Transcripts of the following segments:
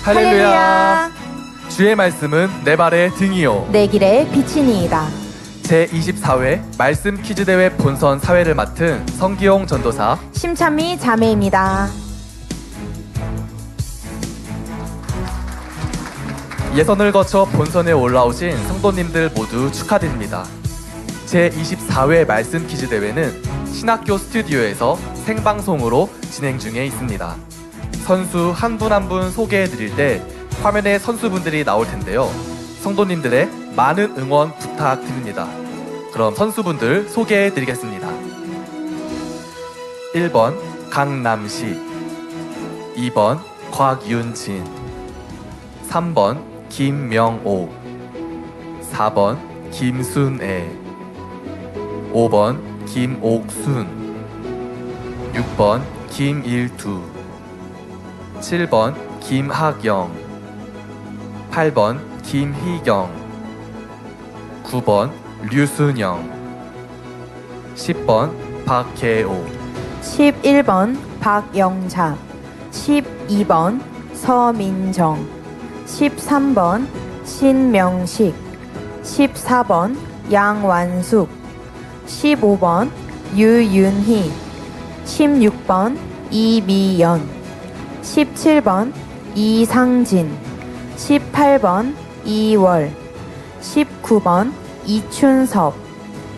할렐루야. 주의 말씀은 내 발의 등이요 내 길의 빛이니이다. 제24회 말씀 퀴즈 대회 본선 사회를 맡은 성기용 전도사 심찬미 자매입니다. 예선을 거쳐 본선에 올라오신 성도님들 모두 축하드립니다. 제24회 말씀 퀴즈 대회는 신학교 스튜디오에서 생방송으로 진행 중에 있습니다. 선수 한 분 한 분 소개해 드릴 때 화면에 선수분들이 나올 텐데요. 성도님들의 많은 응원 부탁드립니다. 그럼 선수분들 소개해 드리겠습니다. 1번 강남식, 2번 곽윤진, 3번 김명옥, 4번 김순애, 5번 김옥순, 6번 김일두, 7번 김학영, 8번 김희경, 9번 류순영, 10번 박혜오, 11번 박영잡, 12번 서민정, 13번 신명식, 14번 양완숙, 15번 유윤희, 16번 이미연, 17번 이상진, 18번 이월, 19번 이춘섭,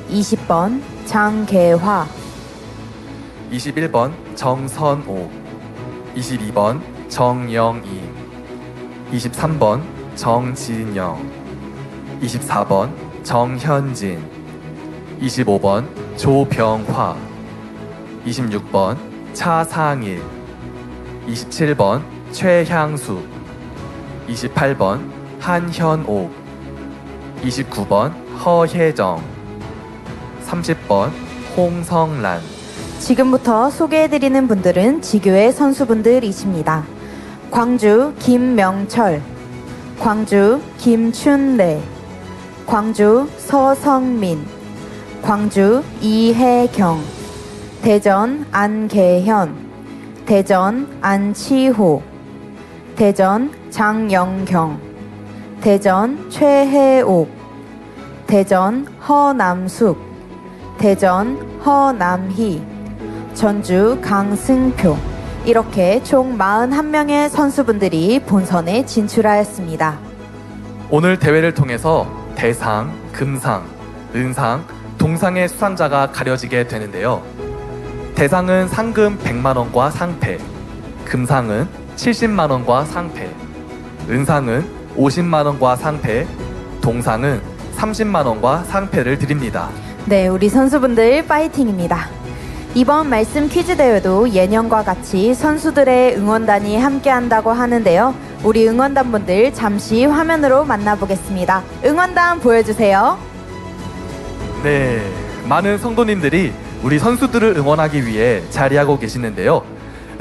20번 장계화, 21번 정선호, 22번 정영희, 23번 정진영, 24번 정현진, 25번 조병화, 26번 차상일, 27번 최향수, 28번 한현옥, 29번 허혜정, 30번 홍성란. 지금부터 소개해드리는 분들은 지교회 선수분들이십니다. 광주 김명철, 광주 김춘래, 광주 서성민, 광주 이혜경, 대전 안계현, 대전 안치호, 대전 장영경, 대전 최혜옥, 대전 허남숙, 대전 허남희, 전주 강승표, 이렇게 총 41명의 선수분들이 본선에 진출하였습니다. 오늘 대회를 통해서 대상, 금상, 은상, 동상의 수상자가 가려지게 되는데요. 대상은 상금 100만원과 상패, 금상은 70만원과 상패, 은상은 50만원과 상패, 동상은 30만원과 상패를 드립니다. 네, 우리 선수분들 파이팅입니다. 이번 말씀 퀴즈 대회도 예년과 같이 선수들의 응원단이 함께한다고 하는데요. 우리 응원단분들 잠시 화면으로 만나보겠습니다. 응원단 보여주세요. 네, 많은 성도님들이 우리 선수들을 응원하기 위해 자리하고 계시는데요.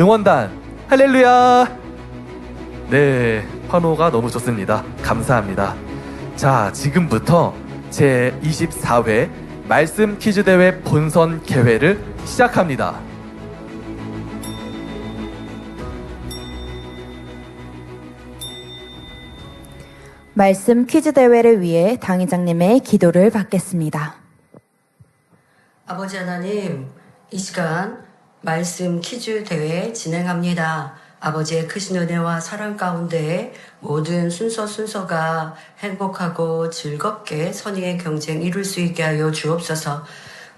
응원단 할렐루야. 네, 환호가 너무 좋습니다. 감사합니다. 자, 지금부터 제24회 말씀 퀴즈 대회 본선 개회를 시작합니다. 말씀 퀴즈 대회를 위해 당회장님의 기도를 받겠습니다. 아버지 하나님, 이 시간 말씀 퀴즈 대회 진행합니다. 아버지의 크신 은혜와 사랑 가운데 모든 순서가 행복하고 즐겁게 선의의 경쟁 이룰 수 있게 하여 주옵소서.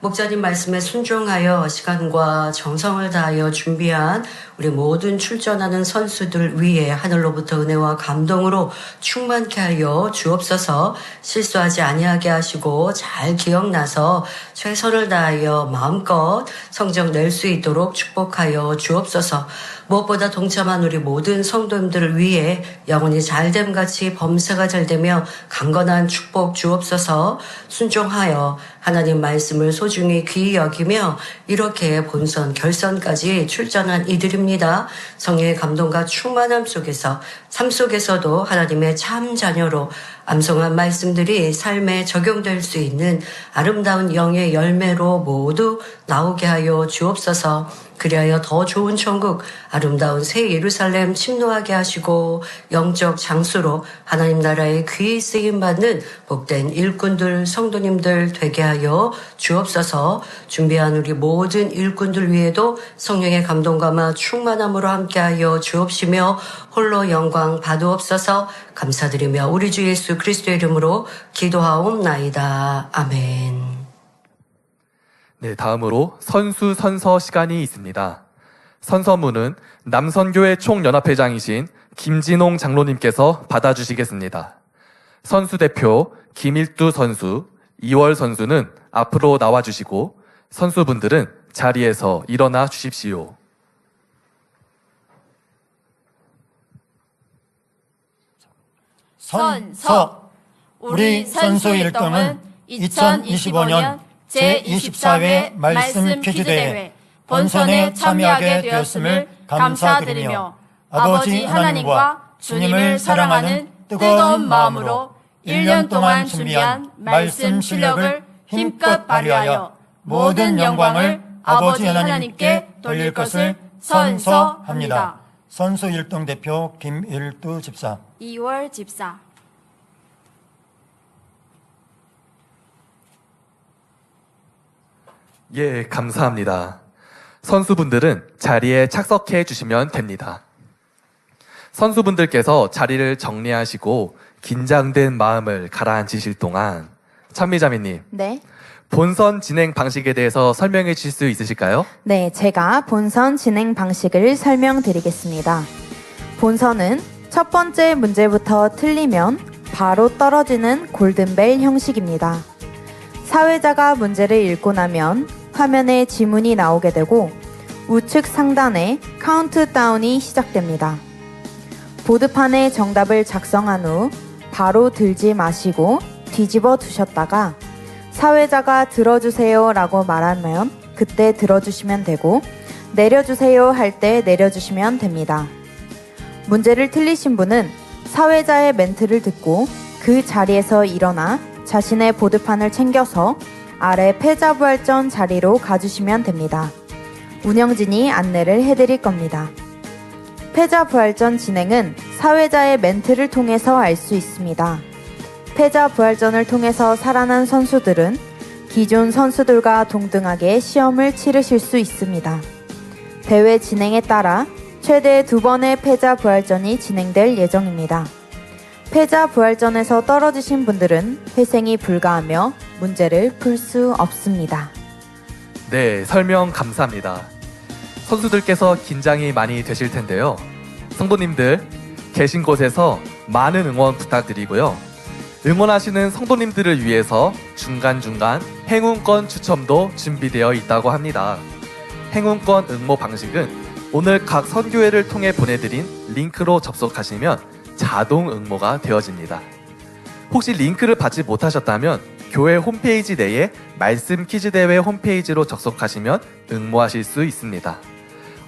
목사님 말씀에 순종하여 시간과 정성을 다하여 준비한 우리 모든 출전하는 선수들 위에 하늘로부터 은혜와 감동으로 충만케 하여 주옵소서. 실수하지 아니하게 하시고 잘 기억나서 최선을 다하여 마음껏 성적 낼 수 있도록 축복하여 주옵소서. 무엇보다 동참한 우리 모든 성도님들을 위해 영혼이 잘됨같이 범사가 잘되며 강건한 축복 주옵소서. 순종하여 하나님 말씀을 소중히 귀히 여기며 이렇게 본선 결선까지 출전한 이들입니다. 성령의 감동과 충만함 속에서 삶 속에서도 하나님의 참 자녀로 암송한 말씀들이 삶에 적용될 수 있는 아름다운 영의 열매로 모두 나오게 하여 주옵소서. 그리하여 더 좋은 천국, 아름다운 새 예루살렘 침노하게 하시고 영적 장수로 하나님 나라의 귀히 쓰임받는 복된 일꾼들, 성도님들 되게 하여 주옵소서. 준비한 우리 모든 일꾼들 위에도 성령의 감동감화 충만함으로 함께하여 주옵시며 홀로 영광 받으옵소서. 감사드리며 우리 주 예수 그리스도의 이름으로 기도하옵나이다. 아멘. 네, 다음으로 선수 선서 시간이 있습니다. 선서문은 남선교회 총연합회장이신 김진홍 장로님께서 받아주시겠습니다. 선수 대표 김일두 선수, 이월 선수는 앞으로 나와주시고 선수분들은 자리에서 일어나 주십시오. 선서 우리 선수 일동은 2025년 제24회 말씀 퀴즈대회 본선에 참여하게 되었음을 감사드리며 아버지 하나님과 주님을 사랑하는 뜨거운 마음으로 1년 동안 준비한 말씀 실력을 힘껏 발휘하여 모든 영광을 아버지 하나님께 돌릴 것을 선서합니다. 선수 일동 대표 김일두 집사. 2월 집사. 예, 감사합니다. 선수분들은 자리에 착석해 주시면 됩니다. 선수분들께서 자리를 정리하시고 긴장된 마음을 가라앉히실 동안 찬미자매님, 네. 본선 진행 방식에 대해서 설명해 주실 수 있으실까요? 네, 제가 본선 진행 방식을 설명드리겠습니다. 본선은 첫 번째 문제부터 틀리면 바로 떨어지는 골든벨 형식입니다. 사회자가 문제를 읽고 나면 화면에 지문이 나오게 되고 우측 상단에 카운트다운이 시작됩니다. 보드판에 정답을 작성한 후 바로 들지 마시고 뒤집어 두셨다가 사회자가 들어주세요 라고 말하면 그때 들어주시면 되고 내려주세요 할 때 내려주시면 됩니다. 문제를 틀리신 분은 사회자의 멘트를 듣고 그 자리에서 일어나 자신의 보드판을 챙겨서 아래 패자부활전 자리로 가주시면 됩니다. 운영진이 안내를 해드릴 겁니다. 패자부활전 진행은 사회자의 멘트를 통해서 알 수 있습니다. 패자부활전을 통해서 살아난 선수들은 기존 선수들과 동등하게 시험을 치르실 수 있습니다. 대회 진행에 따라 최대 2번의 패자부활전이 진행될 예정입니다. 패자부활전에서 떨어지신 분들은 회생이 불가하며 문제를 풀 수 없습니다. 네, 설명 감사합니다. 선수들께서 긴장이 많이 되실 텐데요. 성도님들, 계신 곳에서 많은 응원 부탁드리고요. 응원하시는 성도님들을 위해서 중간중간 행운권 추첨도 준비되어 있다고 합니다. 행운권 응모 방식은 오늘 각 선교회를 통해 보내드린 링크로 접속하시면 자동 응모가 되어집니다. 혹시 링크를 받지 못하셨다면 교회 홈페이지 내에 말씀 퀴즈 대회 홈페이지로 접속하시면 응모하실 수 있습니다.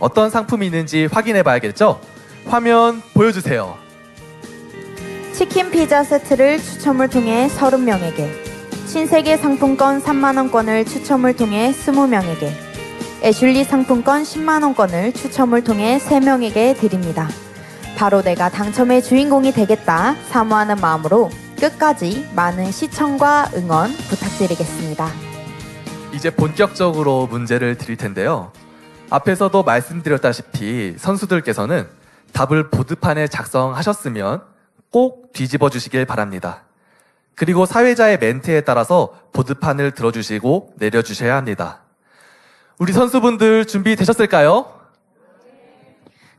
어떤 상품이 있는지 확인해 봐야겠죠? 화면 보여주세요. 치킨 피자 세트를 추첨을 통해 30명에게, 신세계 상품권 3만원권을 추첨을 통해 20명에게, 애슐리 상품권 10만원권을 추첨을 통해 3명에게 드립니다. 바로 내가 당첨의 주인공이 되겠다 사모하는 마음으로 끝까지 많은 시청과 응원 부탁드리겠습니다. 이제 본격적으로 문제를 드릴 텐데요. 앞에서도 말씀드렸다시피 선수들께서는 답을 보드판에 작성하셨으면 꼭 뒤집어 주시길 바랍니다. 그리고 사회자의 멘트에 따라서 보드판을 들어주시고 내려주셔야 합니다. 우리 선수분들 준비되셨을까요?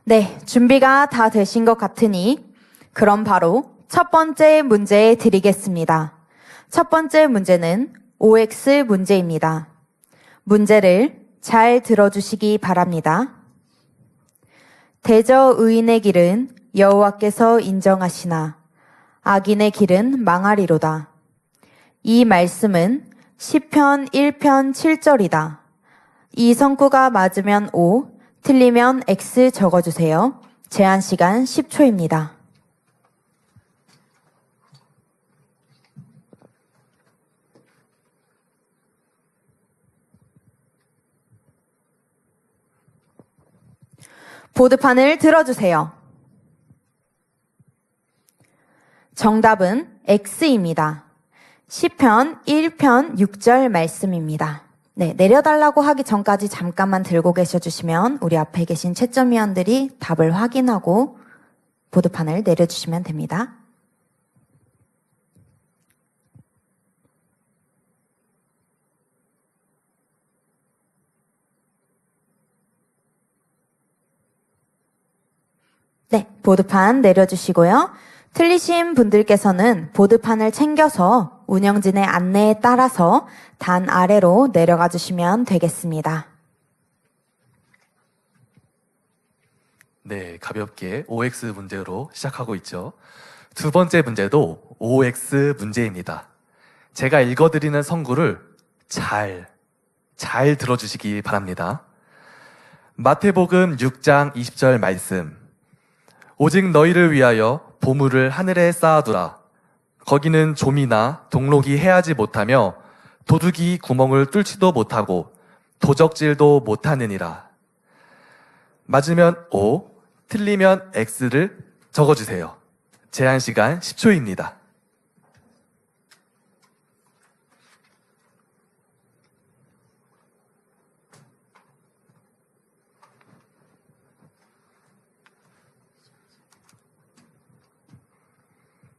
네, 준비가 다 되신 것 같으니 그럼 바로 첫 번째 문제 드리겠습니다. 첫 번째 문제는 OX 문제입니다. 문제를 잘 들어주시기 바랍니다. 대저 의인의 길은 여호와께서 인정하시나 악인의 길은 망하리로다. 이 말씀은 시편 1편 7절이다. 이 성구가 맞으면 O, 틀리면 X 적어주세요. 제한 시간 10초입니다. 보드판을 들어주세요. 정답은 X입니다. 시편 1편 6절 말씀입니다. 네, 내려달라고 하기 전까지 잠깐만 들고 계셔주시면 우리 앞에 계신 채점위원들이 답을 확인하고 보드판을 내려주시면 됩니다. 네, 보드판 내려주시고요. 틀리신 분들께서는 보드판을 챙겨서 운영진의 안내에 따라서 단 아래로 내려가 주시면 되겠습니다. 네, 가볍게 OX 문제로 시작하고 있죠. 두 번째 문제도 OX 문제입니다. 제가 읽어드리는 성구를 잘 들어주시기 바랍니다. 마태복음 6장 20절 말씀. 오직 너희를 위하여 보물을 하늘에 쌓아두라. 거기는 좀이나 동록이 해하지 못하며 도둑이 구멍을 뚫지도 못하고 도적질도 못하느니라. 맞으면 O, 틀리면 X를 적어주세요. 제한 시간 10초입니다.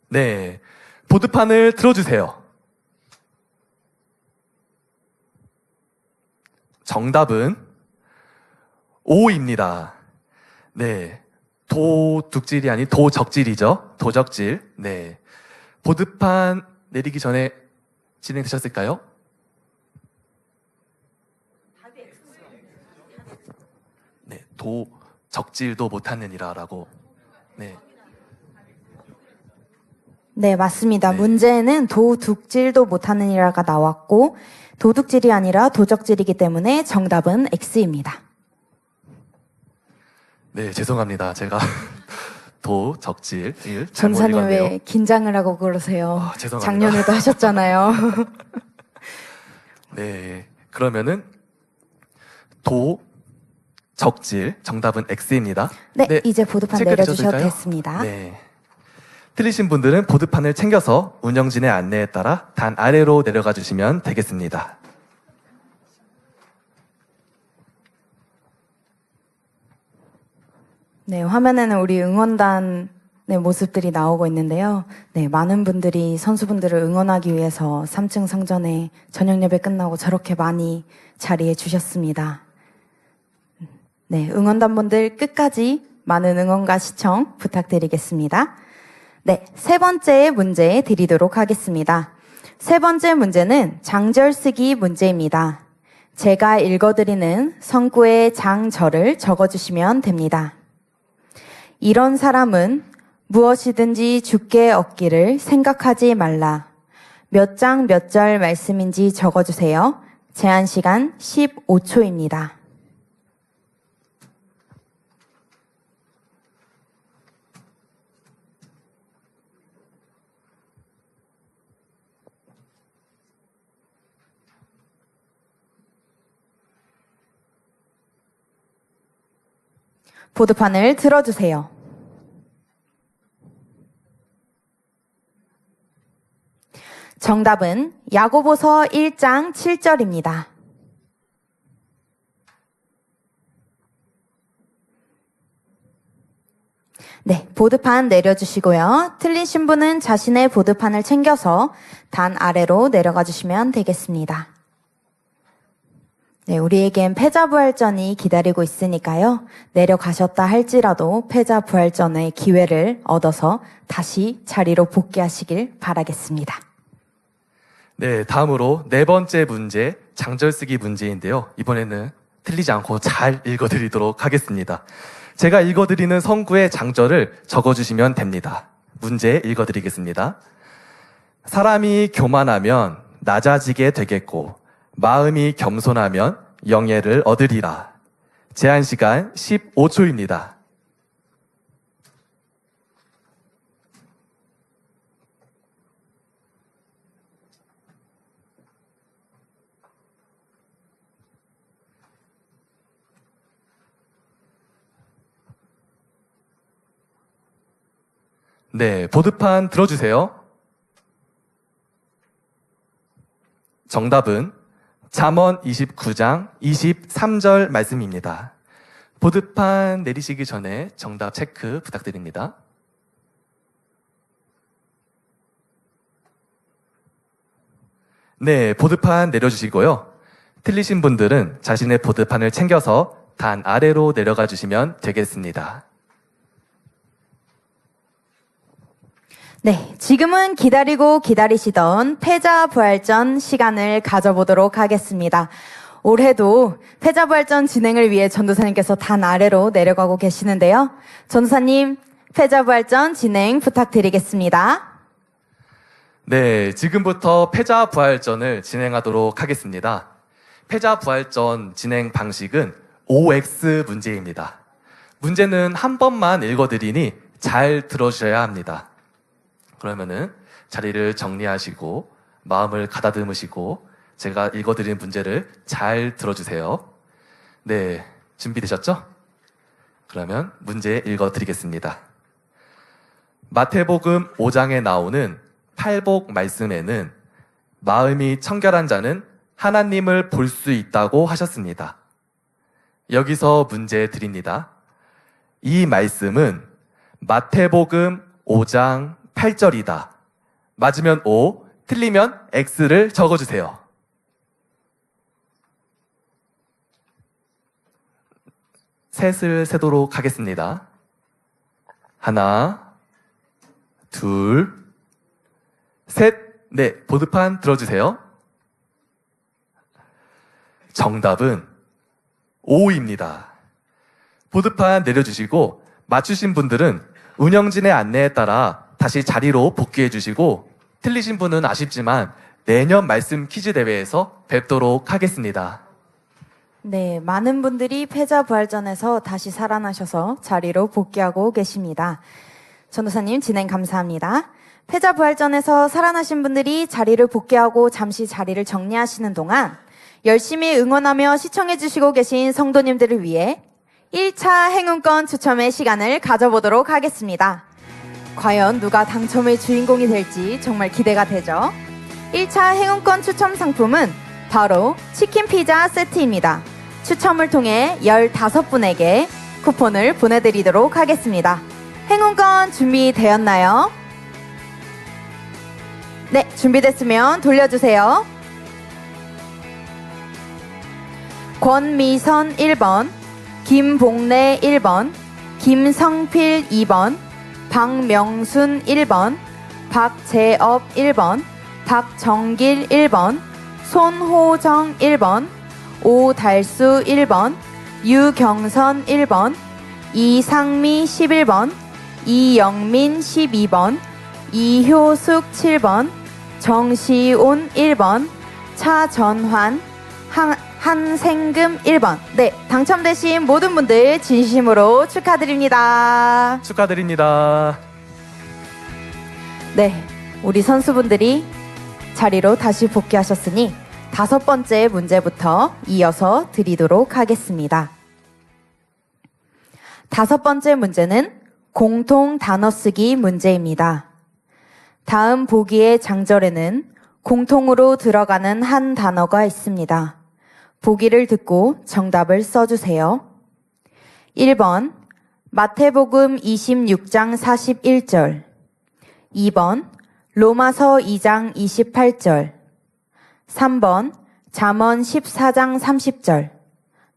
네, 보드판을 들어주세요. 정답은 O입니다. 네, 도둑질이 아닌 도적질이죠. 도적질. 네, 보드판 내리기 전에 진행되셨을까요? 네, 도적질도 못하느니라라고. 네. 네, 맞습니다. 네. 문제는 도둑질도 못하느니라가 나왔고 도둑질이 아니라 도적질이기 때문에 정답은 X입니다. 네, 죄송합니다. 제가 도적질 잘못 전사님 읽었네요. 왜 긴장을 하고 그러세요? 죄송합니다. 작년에도 하셨잖아요. 네, 그러면은 도적질 정답은 X입니다. 네, 이제 보드판 내려주셔도 체크되셨을까요? 됐습니다. 네. 틀리신 분들은 보드판을 챙겨서 운영진의 안내에 따라 단 아래로 내려가 주시면 되겠습니다. 네, 화면에는 우리 응원단의 모습들이 나오고 있는데요. 네, 많은 분들이 선수분들을 응원하기 위해서 3층 성전에 저녁 예배 끝나고 저렇게 많이 자리해 주셨습니다. 네, 응원단분들 끝까지 많은 응원과 시청 부탁드리겠습니다. 네, 세 번째 문제 드리도록 하겠습니다. 세 번째 문제는 장절 쓰기 문제입니다. 제가 읽어드리는 성구의 장절을 적어주시면 됩니다. 이런 사람은 무엇이든지 주께 얻기를 생각하지 말라. 몇 장 몇 절 말씀인지 적어주세요. 제한 시간 15초입니다. 보드판을 들어주세요. 정답은 야고보서 1장 7절입니다. 네, 보드판 내려주시고요. 틀리신 분은 자신의 보드판을 챙겨서 단 아래로 내려가 주시면 되겠습니다. 네, 우리에겐 패자부활전이 기다리고 있으니까요. 내려가셨다 할지라도 패자부활전의 기회를 얻어서 다시 자리로 복귀하시길 바라겠습니다. 네, 다음으로 네 번째 문제, 장절 쓰기 문제인데요. 이번에는 틀리지 않고 잘 읽어드리도록 하겠습니다. 제가 읽어드리는 성구의 장절을 적어주시면 됩니다. 문제 읽어드리겠습니다. 사람이 교만하면 낮아지게 되겠고 마음이 겸손하면 영예를 얻으리라. 제한 시간 15초입니다. 네, 보드판 들어주세요. 정답은 잠언 29장 23절 말씀입니다. 보드판 내리시기 전에 정답 체크 부탁드립니다. 네, 보드판 내려주시고요. 틀리신 분들은 자신의 보드판을 챙겨서 단 아래로 내려가 주시면 되겠습니다. 네, 지금은 기다리고 기다리시던 패자부활전 시간을 가져보도록 하겠습니다. 올해도 패자부활전 진행을 위해 전도사님께서 단 아래로 내려가고 계시는데요. 전도사님, 패자부활전 진행 부탁드리겠습니다. 네, 지금부터 패자부활전을 진행하도록 하겠습니다. 패자부활전 진행 방식은 OX 문제입니다. 문제는 한 번만 읽어드리니 잘 들어주셔야 합니다. 그러면은 자리를 정리하시고 마음을 가다듬으시고 제가 읽어드린 문제를 잘 들어주세요. 네, 준비되셨죠? 그러면 문제 읽어드리겠습니다. 마태복음 5장에 나오는 팔복 말씀에는 마음이 청결한 자는 하나님을 볼 수 있다고 하셨습니다. 여기서 문제 드립니다. 이 말씀은 마태복음 5장 8절이다. 맞으면 O, 틀리면 X를 적어주세요. 셋을 세도록 하겠습니다. 하나, 둘, 셋. 네, 보드판 들어주세요. 정답은 O입니다. 보드판 내려주시고 맞추신 분들은 운영진의 안내에 따라 다시 자리로 복귀해 주시고 틀리신 분은 아쉽지만 내년 말씀 퀴즈 대회에서 뵙도록 하겠습니다. 네, 많은 분들이 패자부활전에서 다시 살아나셔서 자리로 복귀하고 계십니다. 전도사님 진행 감사합니다. 패자부활전에서 살아나신 분들이 자리를 복귀하고 잠시 자리를 정리하시는 동안 열심히 응원하며 시청해주시고 계신 성도님들을 위해 1차 행운권 추첨의 시간을 가져보도록 하겠습니다. 과연 누가 당첨의 주인공이 될지 정말 기대가 되죠? 1차 행운권 추첨 상품은 바로 치킨 피자 세트입니다. 추첨을 통해 15분에게 쿠폰을 보내드리도록 하겠습니다. 행운권 준비되었나요? 네, 준비됐으면 돌려주세요. 권미선 1번, 김봉래 1번, 김성필 2번, 박명순 1번, 박재업 1번, 박정길 1번, 손호정 1번, 오달수 1번, 유경선 1번, 이상미 11번, 이영민 12번, 이효숙 7번, 정시온 1번, 차전환, 한생금 1번. 네, 당첨되신 모든 분들 진심으로 축하드립니다. 축하드립니다. 네, 우리 선수분들이 자리로 다시 복귀하셨으니 5번째 문제부터 이어서 드리도록 하겠습니다. 5번째 문제는 공통 단어 쓰기 문제입니다. 다음 보기의 장절에는 공통으로 들어가는 한 단어가 있습니다. 보기를 듣고 정답을 써주세요. 1번 마태복음 26장 41절, 2번 로마서 2장 28절, 3번 잠언 14장 30절.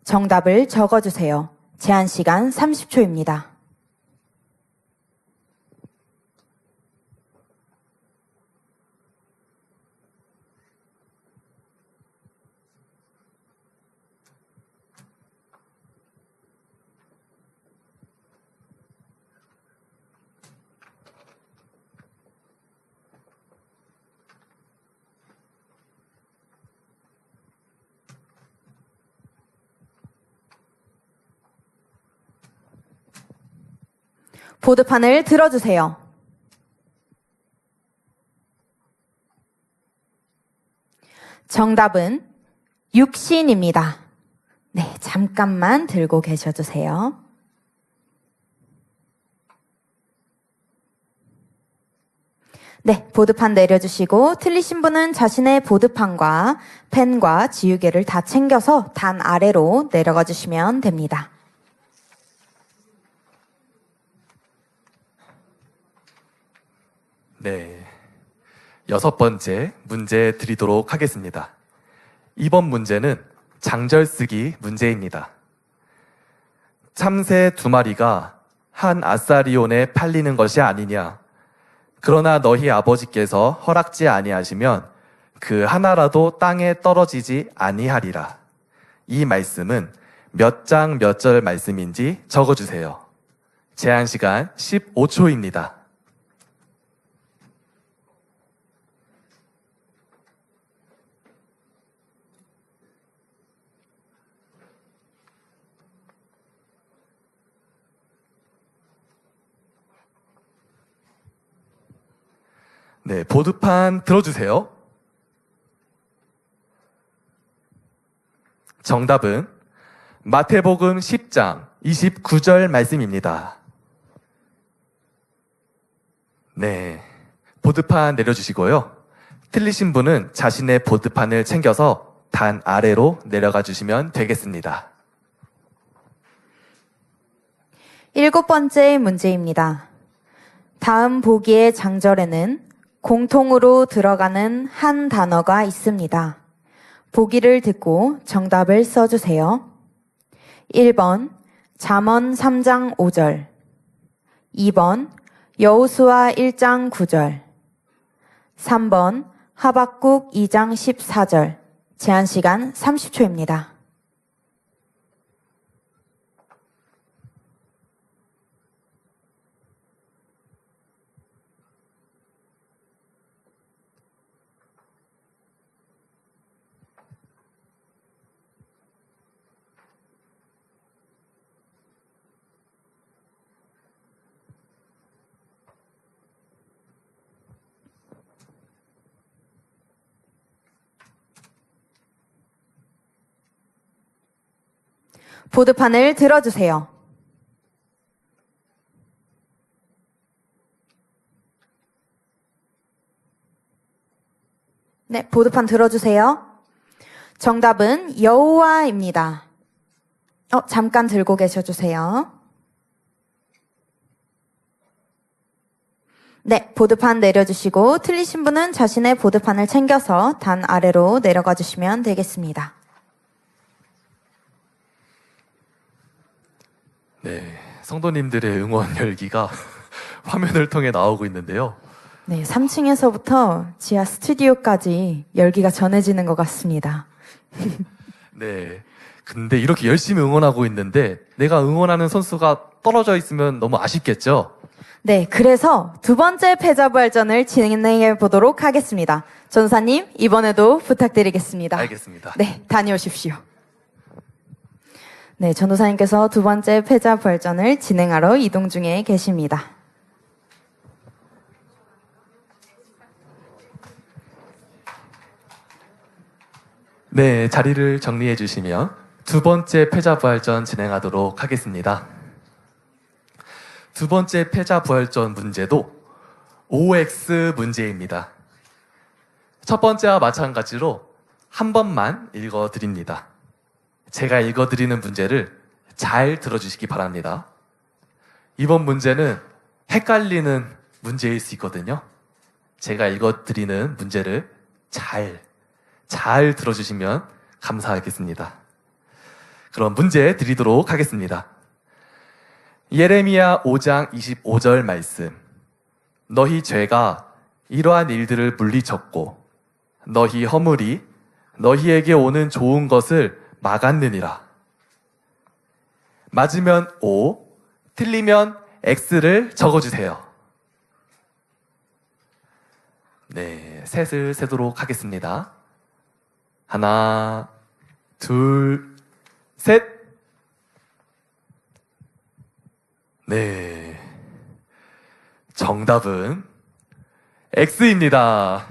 정답을 적어주세요. 제한 시간 30초입니다. 보드판을 들어주세요. 정답은 육신입니다. 네, 잠깐만 들고 계셔주세요. 네, 보드판 내려주시고 틀리신 분은 자신의 보드판과 펜과 지우개를 다 챙겨서 단 아래로 내려가 주시면 됩니다. 네. 6번째 문제 드리도록 하겠습니다. 이번 문제는 장절 쓰기 문제입니다. 참새 2마리가 한 아사리온에 팔리는 것이 아니냐. 그러나 너희 아버지께서 허락지 아니하시면 그 하나라도 땅에 떨어지지 아니하리라. 이 말씀은 몇 장 몇 절 말씀인지 적어주세요. 제한 시간 15초입니다. 네, 보드판 들어주세요. 정답은 마태복음 10장 29절 말씀입니다. 네, 보드판 내려주시고요. 틀리신 분은 자신의 보드판을 챙겨서 단 아래로 내려가 주시면 되겠습니다. 7번째 문제입니다. 다음 보기의 장절에는 공통으로 들어가는 한 단어가 있습니다. 보기를 듣고 정답을 써주세요. 1번 잠언 3장 5절, 2번 여호수아 1장 9절, 3번 하박국 2장 14절. 제한 시간 30초입니다. 보드판을 들어주세요. 네, 보드판 들어주세요. 정답은 여호와입니다. 잠깐 들고 계셔주세요. 네, 보드판 내려주시고 틀리신 분은 자신의 보드판을 챙겨서 단 아래로 내려가 주시면 되겠습니다. 네, 성도님들의 응원 열기가 화면을 통해 나오고 있는데요. 네, 3층에서부터 지하 스튜디오까지 열기가 전해지는 것 같습니다. 네, 근데 이렇게 열심히 응원하고 있는데 내가 응원하는 선수가 떨어져 있으면 너무 아쉽겠죠? 네, 그래서 두 번째 패자부활전을 진행해 보도록 하겠습니다. 전사님, 이번에도 부탁드리겠습니다. 알겠습니다. 네, 다녀오십시오. 네, 전도사님께서 두 번째 패자부활전을 진행하러 이동 중에 계십니다. 네, 자리를 정리해 주시면 두 번째 패자부활전 진행하도록 하겠습니다. 두 번째 패자부활전 문제도 OX 문제입니다. 첫 번째와 마찬가지로 한 번만 읽어드립니다. 제가 읽어드리는 문제를 잘 들어주시기 바랍니다. 이번 문제는 헷갈리는 문제일 수 있거든요. 제가 읽어드리는 문제를 잘 들어주시면 감사하겠습니다. 그럼 문제 드리도록 하겠습니다. 예레미야 5장 25절 말씀. 너희 죄가 이러한 일들을 물리쳤고 너희 허물이 너희에게 오는 좋은 것을 막았느니라. 맞으면 O, 틀리면 X를 적어주세요. 네, 셋을 세도록 하겠습니다. 하나, 둘, 셋. 네, 정답은 X입니다.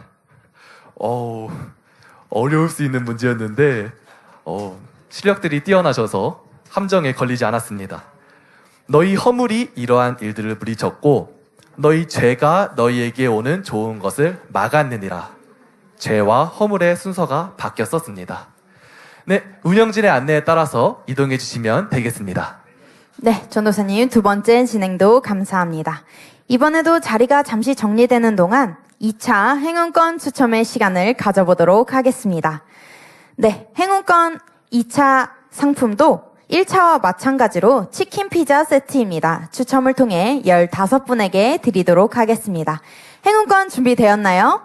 어려울 수 있는 문제였는데 실력들이 뛰어나셔서 함정에 걸리지 않았습니다. 너희 허물이 이러한 일들을 물리쳤고 너희 죄가 너희에게 오는 좋은 것을 막았느니라. 죄와 허물의 순서가 바뀌었었습니다. 네, 운영진의 안내에 따라서 이동해 주시면 되겠습니다. 네, 전도사님 두 번째 진행도 감사합니다. 이번에도 자리가 잠시 정리되는 동안 2차 행운권 추첨의 시간을 가져보도록 하겠습니다. 네, 행운권 2차 상품도 1차와 마찬가지로 치킨 피자 세트입니다. 추첨을 통해 15분에게 드리도록 하겠습니다. 행운권 준비되었나요?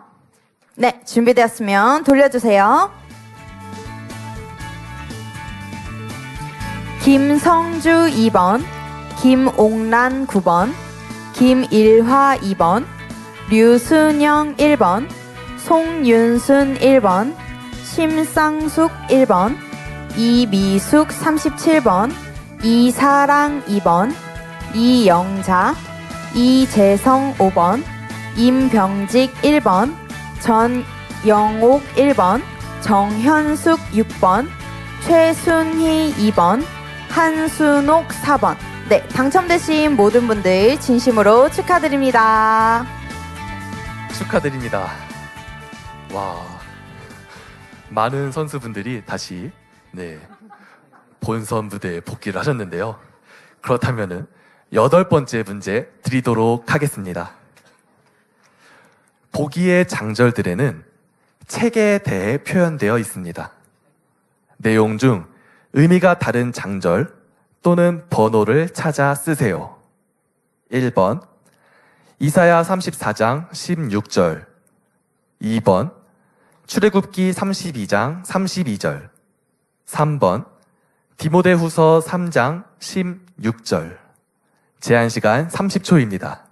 네, 준비되었으면 돌려주세요. 김성주 2번, 김옥란 9번, 김일화 2번, 류순영 1번, 송윤순 1번, 심상숙 1번, 이미숙 37번, 이사랑 2번, 이영자, 이재성 5번, 임병직 1번, 전영옥 1번, 정현숙 6번, 최순희 2번, 한순옥 4번. 네, 당첨되신 모든 분들 진심으로 축하드립니다. 축하드립니다. 와, 많은 선수분들이 다시 본선 무대에 복귀를 하셨는데요. 그렇다면은 8번째 문제 드리도록 하겠습니다. 보기의 장절들에는 책에 대해 표현되어 있습니다. 내용 중 의미가 다른 장절 또는 번호를 찾아 쓰세요. 1번 이사야 34장 16절, 2번 출애굽기 32장 32절, 3번 디모데후서 3장 16절. 제한 시간 30초입니다.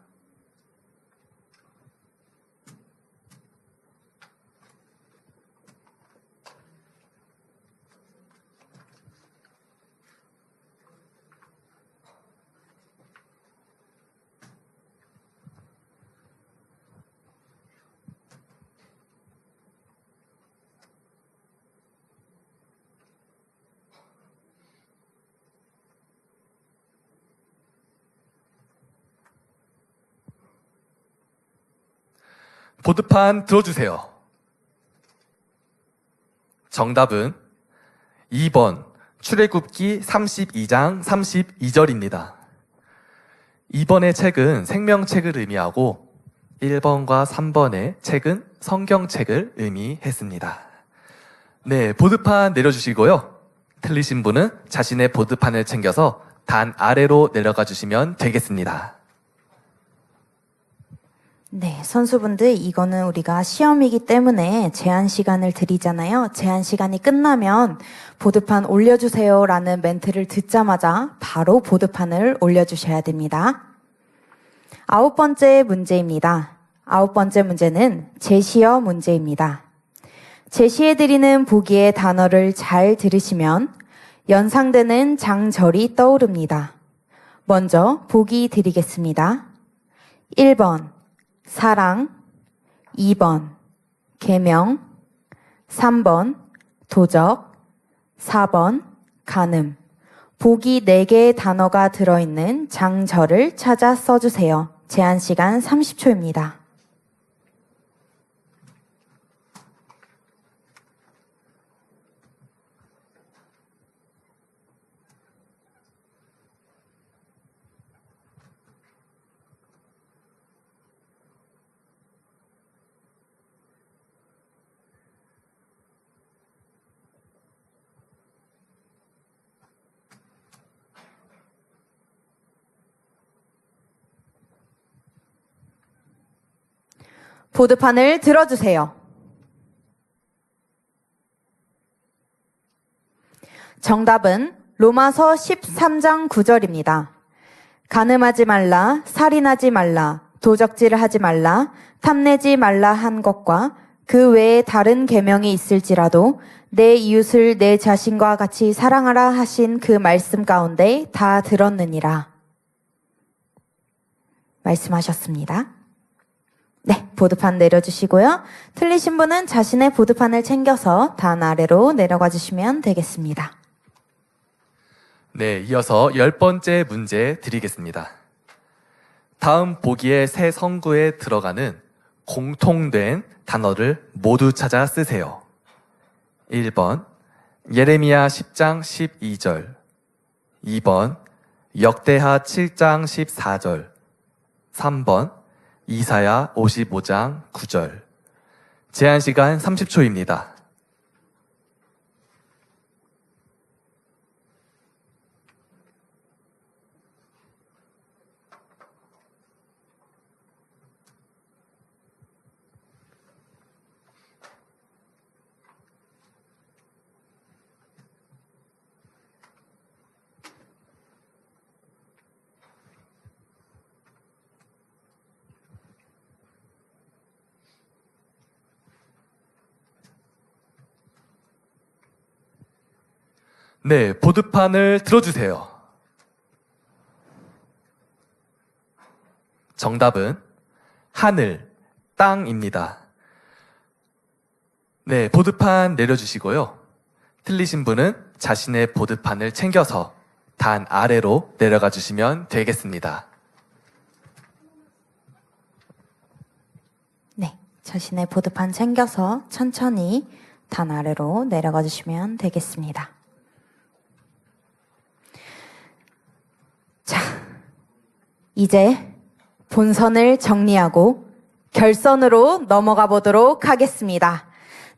보드판 들어주세요. 정답은 2번 출애굽기 32장 32절입니다. 2번의 책은 생명책을 의미하고 1번과 3번의 책은 성경책을 의미했습니다. 네, 보드판 내려주시고요. 틀리신 분은 자신의 보드판을 챙겨서 단 아래로 내려가 주시면 되겠습니다. 네, 선수분들 이거는 우리가 시험이기 때문에 제한 시간을 드리잖아요. 제한 시간이 끝나면 보드판 올려주세요 라는 멘트를 듣자마자 바로 보드판을 올려주셔야 됩니다. 9번째 문제입니다. 9번째 문제는 제시어 문제입니다. 제시해드리는 보기의 단어를 잘 들으시면 연상되는 장절이 떠오릅니다. 먼저 보기 드리겠습니다. 1번 사랑, 2번 계명, 3번 도적, 4번 간음. 보기 4개의 단어가 들어있는 장절을 찾아 써주세요. 제한 시간 30초입니다. 보드판을 들어주세요. 정답은 로마서 13장 9절입니다. 간음하지 말라, 살인하지 말라, 도적질을 하지 말라, 탐내지 말라 한 것과 그 외에 다른 계명이 있을지라도 내 이웃을 내 자신과 같이 사랑하라 하신 그 말씀 가운데 다 들었느니라. 말씀하셨습니다. 네, 보드판 내려주시고요. 틀리신 분은 자신의 보드판을 챙겨서 단 아래로 내려가 주시면 되겠습니다. 네, 이어서 10번째 문제 드리겠습니다. 다음 보기의 새 성구에 들어가는 공통된 단어를 모두 찾아 쓰세요. 1번 예레미야 10장 12절, 2번 역대하 7장 14절, 3번 이사야 55장 9절. 제한 시간 30초입니다. 네, 보드판을 들어주세요. 정답은 하늘, 땅입니다. 네, 보드판 내려주시고요. 틀리신 분은 자신의 보드판을 챙겨서 단 아래로 내려가 주시면 되겠습니다. 네, 자신의 보드판 챙겨서 천천히 단 아래로 내려가 주시면 되겠습니다. 자, 이제 본선을 정리하고 결선으로 넘어가 보도록 하겠습니다.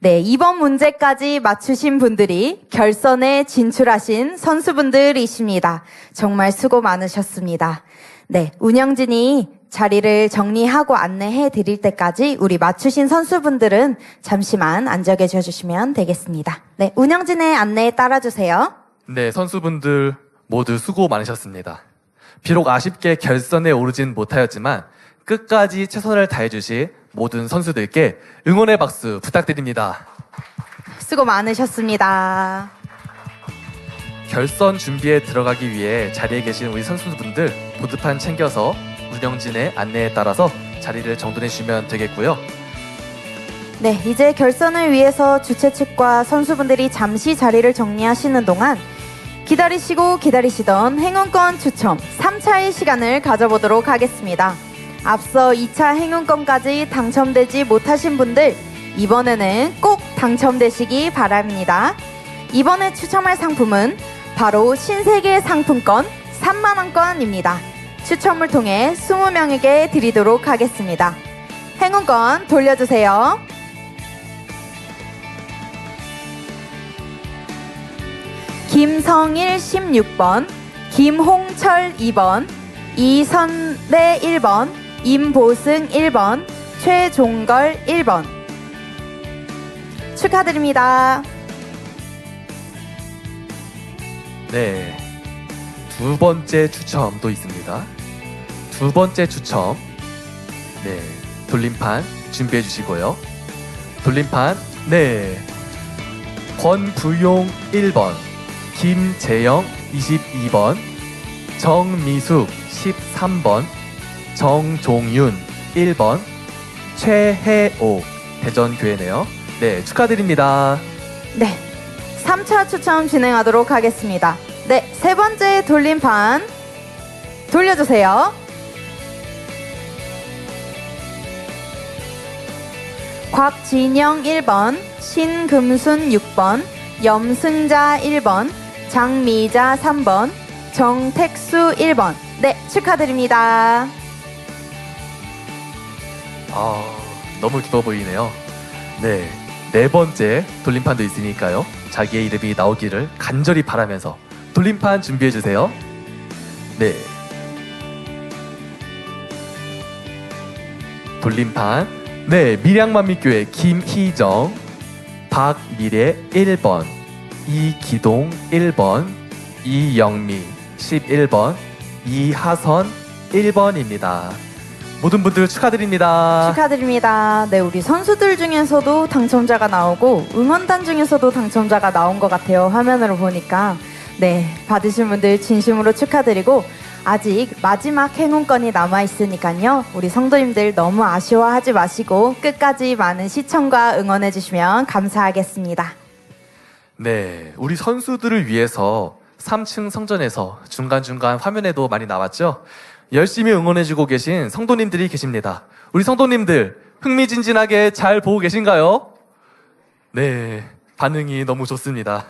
네, 이번 문제까지 맞추신 분들이 결선에 진출하신 선수분들이십니다. 정말 수고 많으셨습니다. 네, 운영진이 자리를 정리하고 안내해 드릴 때까지 우리 맞추신 선수분들은 잠시만 앉아 계셔 주시면 되겠습니다. 네, 운영진의 안내에 따라주세요. 네, 선수분들 모두 수고 많으셨습니다. 비록 아쉽게 결선에 오르진 못하였지만 끝까지 최선을 다해주실 모든 선수들께 응원의 박수 부탁드립니다. 수고 많으셨습니다. 결선 준비에 들어가기 위해 자리에 계신 우리 선수분들 보드판 챙겨서 운영진의 안내에 따라서 자리를 정돈해 주시면 되겠고요. 네, 이제 결선을 위해서 주최 측과 선수분들이 잠시 자리를 정리하시는 동안 기다리시고 기다리시던 행운권 추첨 3차의 시간을 가져보도록 하겠습니다. 앞서 2차 행운권까지 당첨되지 못하신 분들 이번에는 꼭 당첨되시기 바랍니다. 이번에 추첨할 상품은 바로 신세계 상품권 3만원권입니다. 추첨을 통해 20명에게 드리도록 하겠습니다. 행운권 돌려주세요. 김성일 16번, 김홍철 2번, 이선배 1번, 임보승 1번, 최종걸 1번. 축하드립니다. 네, 두 번째 추첨도 있습니다. 두 번째 추첨, 네, 돌림판 준비해 주시고요. 돌림판, 네, 권부용 1번, 김재영 22번, 정미숙 13번, 정종윤 1번, 최혜옥 대전교회네요. 네, 축하드립니다. 네, 3차 추첨 진행하도록 하겠습니다. 네, 세 번째 돌림판 돌려주세요. 곽진영 1번, 신금순 6번, 염승자 1번, 장미자 3번, 정택수 1번. 네, 축하드립니다. 너무 기뻐 보이네요. 네, 네 번째 돌림판도 있으니까요. 자기의 이름이 나오기를 간절히 바라면서 돌림판 준비해 주세요. 네, 돌림판, 네, 밀양만미교회 김희정, 박미래 1번, 이기동 1번, 이영미 11번, 이하선 1번입니다. 모든 분들 축하드립니다. 축하드립니다. 네, 우리 선수들 중에서도 당첨자가 나오고 응원단 중에서도 당첨자가 나온 것 같아요. 화면으로 보니까. 네, 받으신 분들 진심으로 축하드리고 아직 마지막 행운권이 남아있으니까요. 우리 성도님들 너무 아쉬워하지 마시고 끝까지 많은 시청과 응원해 주시면 감사하겠습니다. 네, 우리 선수들을 위해서 3층 성전에서 중간중간 화면에도 많이 나왔죠? 열심히 응원해주고 계신 성도님들이 계십니다. 우리 성도님들 흥미진진하게 잘 보고 계신가요? 네, 반응이 너무 좋습니다.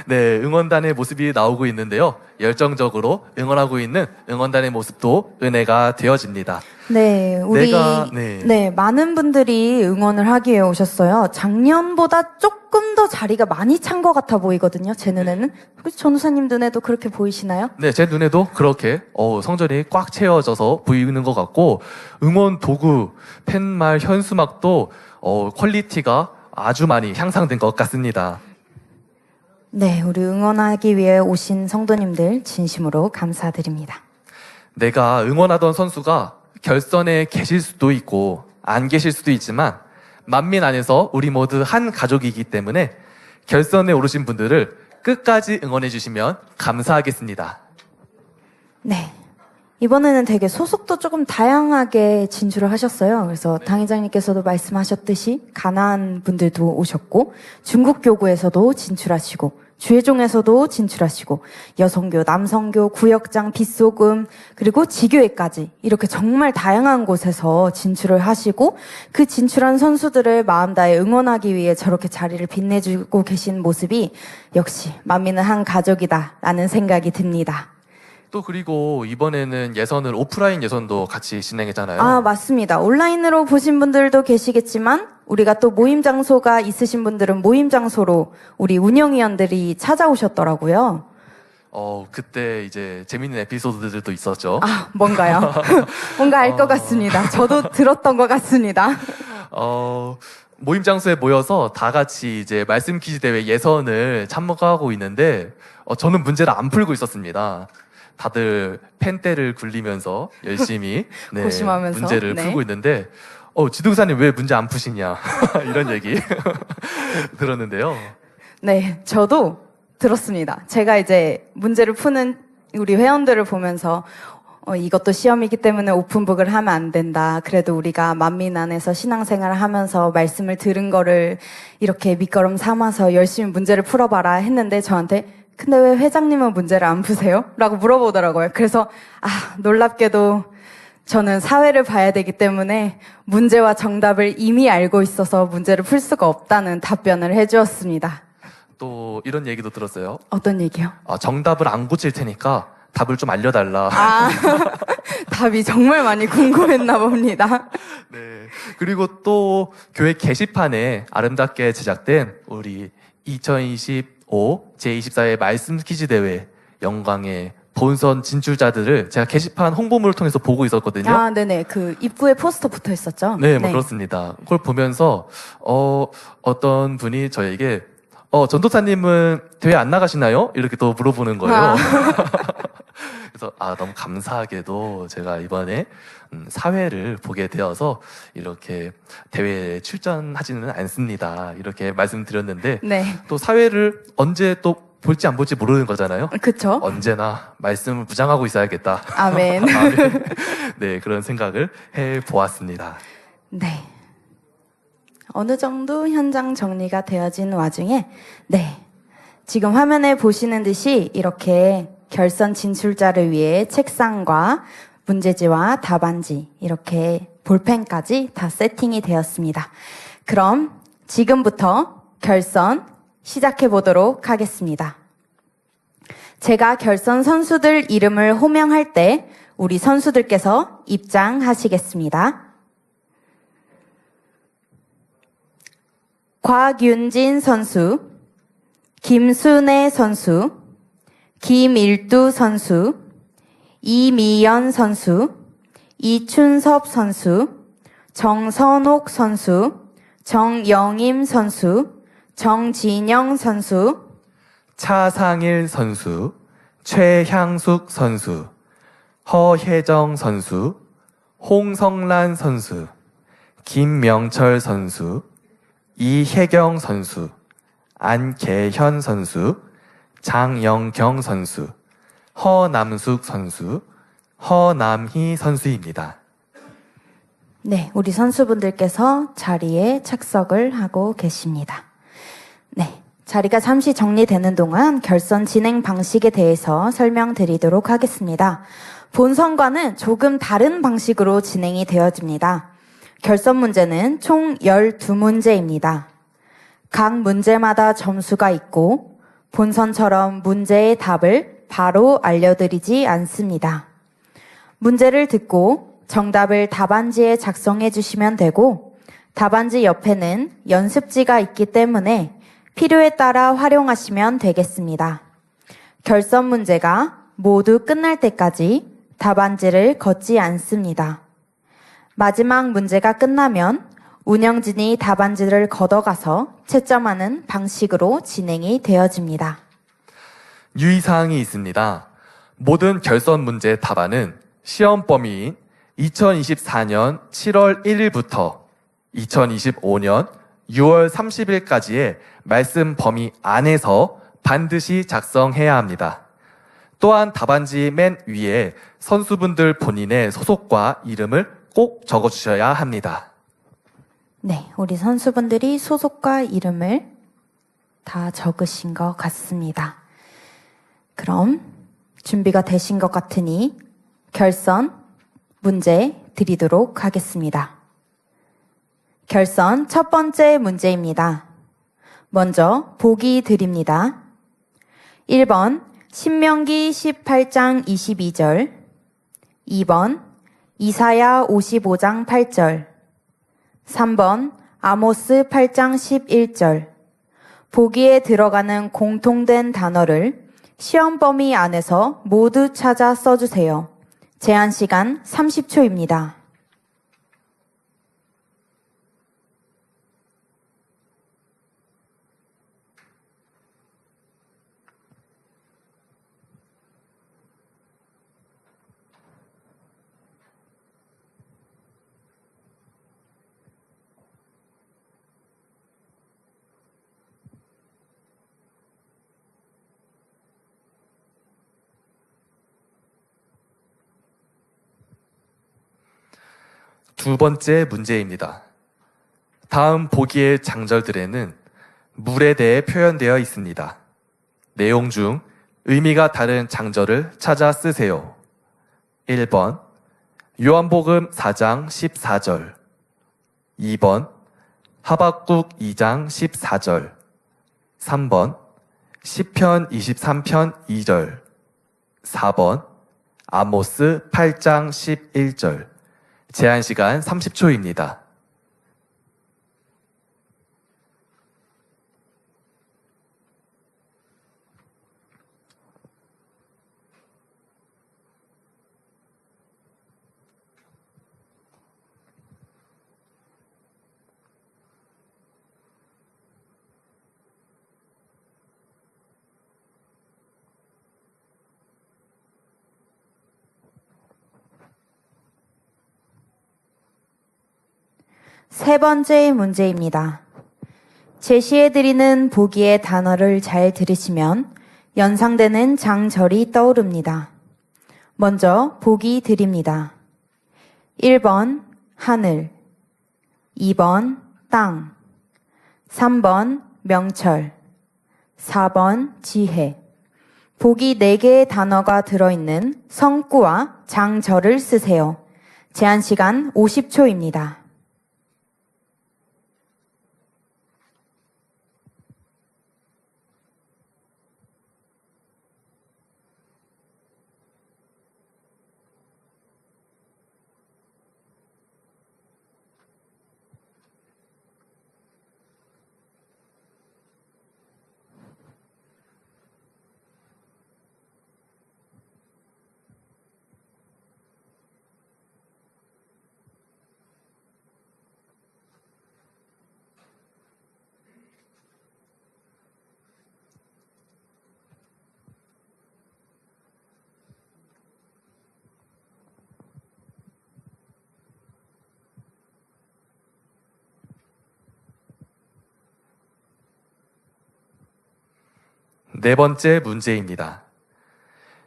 네, 응원단의 모습이 나오고 있는데요. 열정적으로 응원하고 있는 응원단의 모습도 은혜가 되어집니다. 네, 우리 네. 네, 많은 분들이 응원을 하기 위해 오셨어요. 작년보다 조금 더 자리가 많이 찬 것 같아 보이거든요. 제 눈에는. 혹시 전우사님 눈에도 그렇게 보이시나요? 네, 제 눈에도 그렇게 성전이 꽉 채워져서 보이는 것 같고 응원 도구, 팻말, 현수막도 퀄리티가 아주 많이 향상된 것 같습니다. 네, 우리 응원하기 위해 오신 성도님들 진심으로 감사드립니다. 내가 응원하던 선수가 결선에 계실 수도 있고 안 계실 수도 있지만 만민 안에서 우리 모두 한 가족이기 때문에 결선에 오르신 분들을 끝까지 응원해 주시면 감사하겠습니다. 네. 이번에는 되게 소속도 조금 다양하게 진출을 하셨어요. 그래서 당회장님께서도 말씀하셨듯이 가나안 분들도 오셨고 중국 교구에서도 진출하시고 주회종에서도 진출하시고 여성교, 남성교, 구역장, 빗소금 그리고 지교회까지 이렇게 정말 다양한 곳에서 진출을 하시고 그 진출한 선수들을 마음 다해 응원하기 위해 저렇게 자리를 빛내주고 계신 모습이 역시 만민은 한 가족이다라는 생각이 듭니다. 또 그리고 이번에는 예선을 오프라인 예선도 같이 진행했잖아요. 아, 맞습니다. 온라인으로 보신 분들도 계시겠지만 우리가 또 모임 장소가 있으신 분들은 모임 장소로 우리 운영위원들이 찾아오셨더라고요. 그때 이제 재밌는 에피소드들도 있었죠. 아, 뭔가요? 뭔가 알 것 같습니다. 저도 들었던 것 같습니다. 모임 장소에 모여서 다 같이 이제 말씀 퀴즈 대회 예선을 참가하고 있는데 저는 문제를 안 풀고 있었습니다. 다들 펜대를 굴리면서 열심히 고심하면서, 문제를 네. 풀고 있는데 지도사님 왜 문제 안 푸시냐 이런 얘기 들었는데요. 네, 저도 들었습니다. 제가 이제 문제를 푸는 우리 회원들을 보면서 이것도 시험이기 때문에 오픈북을 하면 안 된다. 그래도 우리가 만민 안에서 신앙생활을 하면서 말씀을 들은 거를 이렇게 밑거름 삼아서 열심히 문제를 풀어봐라 했는데 저한테 근데 왜 회장님은 문제를 안 푸세요? 라고 물어보더라고요. 그래서 놀랍게도 저는 사회를 봐야 되기 때문에 문제와 정답을 이미 알고 있어서 문제를 풀 수가 없다는 답변을 해주었습니다. 또 이런 얘기도 들었어요. 어떤 얘기요? 정답을 안 고칠 테니까 답을 좀 알려달라. 답이 정말 많이 궁금했나 봅니다. 네. 그리고 또 교회 게시판에 아름답게 제작된 우리 2025 제24회 말씀 퀴즈 대회 영광의 본선 진출자들을 제가 게시판 홍보물을 통해서 보고 있었거든요. 아, 네네. 그 입구에 포스터 붙어 있었죠? 네, 그렇습니다. 그걸 보면서 어떤 분이 저에게 전도사님은 대회 안 나가시나요? 이렇게 또 물어보는 거예요. 그래서 너무 감사하게도 제가 이번에 사회를 보게 되어서 이렇게 대회에 출전하지는 않습니다. 이렇게 말씀드렸는데 네. 또 사회를 언제 또 볼지 안 볼지 모르는 거잖아요. 그쵸? 언제나 말씀을 부장하고 있어야겠다. 아멘. 네, 그런 생각을 해보았습니다. 네. 어느 정도 현장 정리가 되어진 와중에, 네. 지금 화면에 보시는 듯이 이렇게 결선 진출자를 위해 책상과 문제지와 답안지, 이렇게 볼펜까지 다 세팅이 되었습니다. 그럼 지금부터 결선 시작해 보도록 하겠습니다. 제가 결선 선수들 이름을 호명할 때 우리 선수들께서 입장하시겠습니다. 곽윤진 선수, 김순애 선수, 김일두 선수, 이미연 선수, 이춘섭 선수, 정선옥 선수, 정영임 선수, 정진영 선수, 차상일 선수, 최향숙 선수, 허혜정 선수, 홍성란 선수, 김명철 선수, 이혜경 선수, 안계현 선수, 장영경 선수, 허남숙 선수, 허남희 선수입니다. 네, 우리 선수분들께서 자리에 착석을 하고 계십니다. 네, 자리가 잠시 정리되는 동안 결선 진행 방식에 대해서 설명드리도록 하겠습니다. 본선과는 조금 다른 방식으로 진행이 되어집니다. 결선 문제는 총 12문제입니다. 각 문제마다 점수가 있고 본선처럼 문제의 답을 바로 알려드리지 않습니다. 문제를 듣고 정답을 답안지에 작성해 주시면 되고 답안지 옆에는 연습지가 있기 때문에 필요에 따라 활용하시면 되겠습니다. 결선 문제가 모두 끝날 때까지 답안지를 걷지 않습니다. 마지막 문제가 끝나면 운영진이 답안지를 걷어가서 채점하는 방식으로 진행이 되어집니다. 유의사항이 있습니다. 모든 결선 문제 답안은 시험 범위인 2024년 7월 1일부터 2025년 6월 30일까지의 말씀 범위 안에서 반드시 작성해야 합니다. 또한 답안지 맨 위에 선수분들 본인의 소속과 이름을 꼭 적어주셔야 합니다. 네, 우리 선수분들이 소속과 이름을 다 적으신 것 같습니다. 그럼 준비가 되신 것 같으니 결선 문제 드리도록 하겠습니다. 결선 첫 번째 문제입니다. 먼저 보기 드립니다. 1번 신명기 18장 22절, 2번 이사야 55장 8절, 3번 아모스 8장 11절. 보기에 들어가는 공통된 단어를 시험 범위 안에서 모두 찾아 써주세요. 제한 시간 30초입니다. 두 번째 문제입니다. 다음 보기의 장절들에는 물에 대해 표현되어 있습니다. 내용 중 의미가 다른 장절을 찾아 쓰세요. 1번 요한복음 4장 14절, 2번 하박국 2장 14절, 3번 시편 23편 2절, 4번 아모스 8장 11절. 제한 시간 30초입니다. 세 번째 문제입니다. 제시해드리는 보기의 단어를 잘 들으시면 연상되는 장절이 떠오릅니다. 먼저 보기 드립니다. 1번 하늘, 2번 땅, 3번 명철, 4번 지혜. 보기 4개의 단어가 들어있는 성구와 장절을 쓰세요. 제한 시간 50초입니다. 네 번째 문제입니다.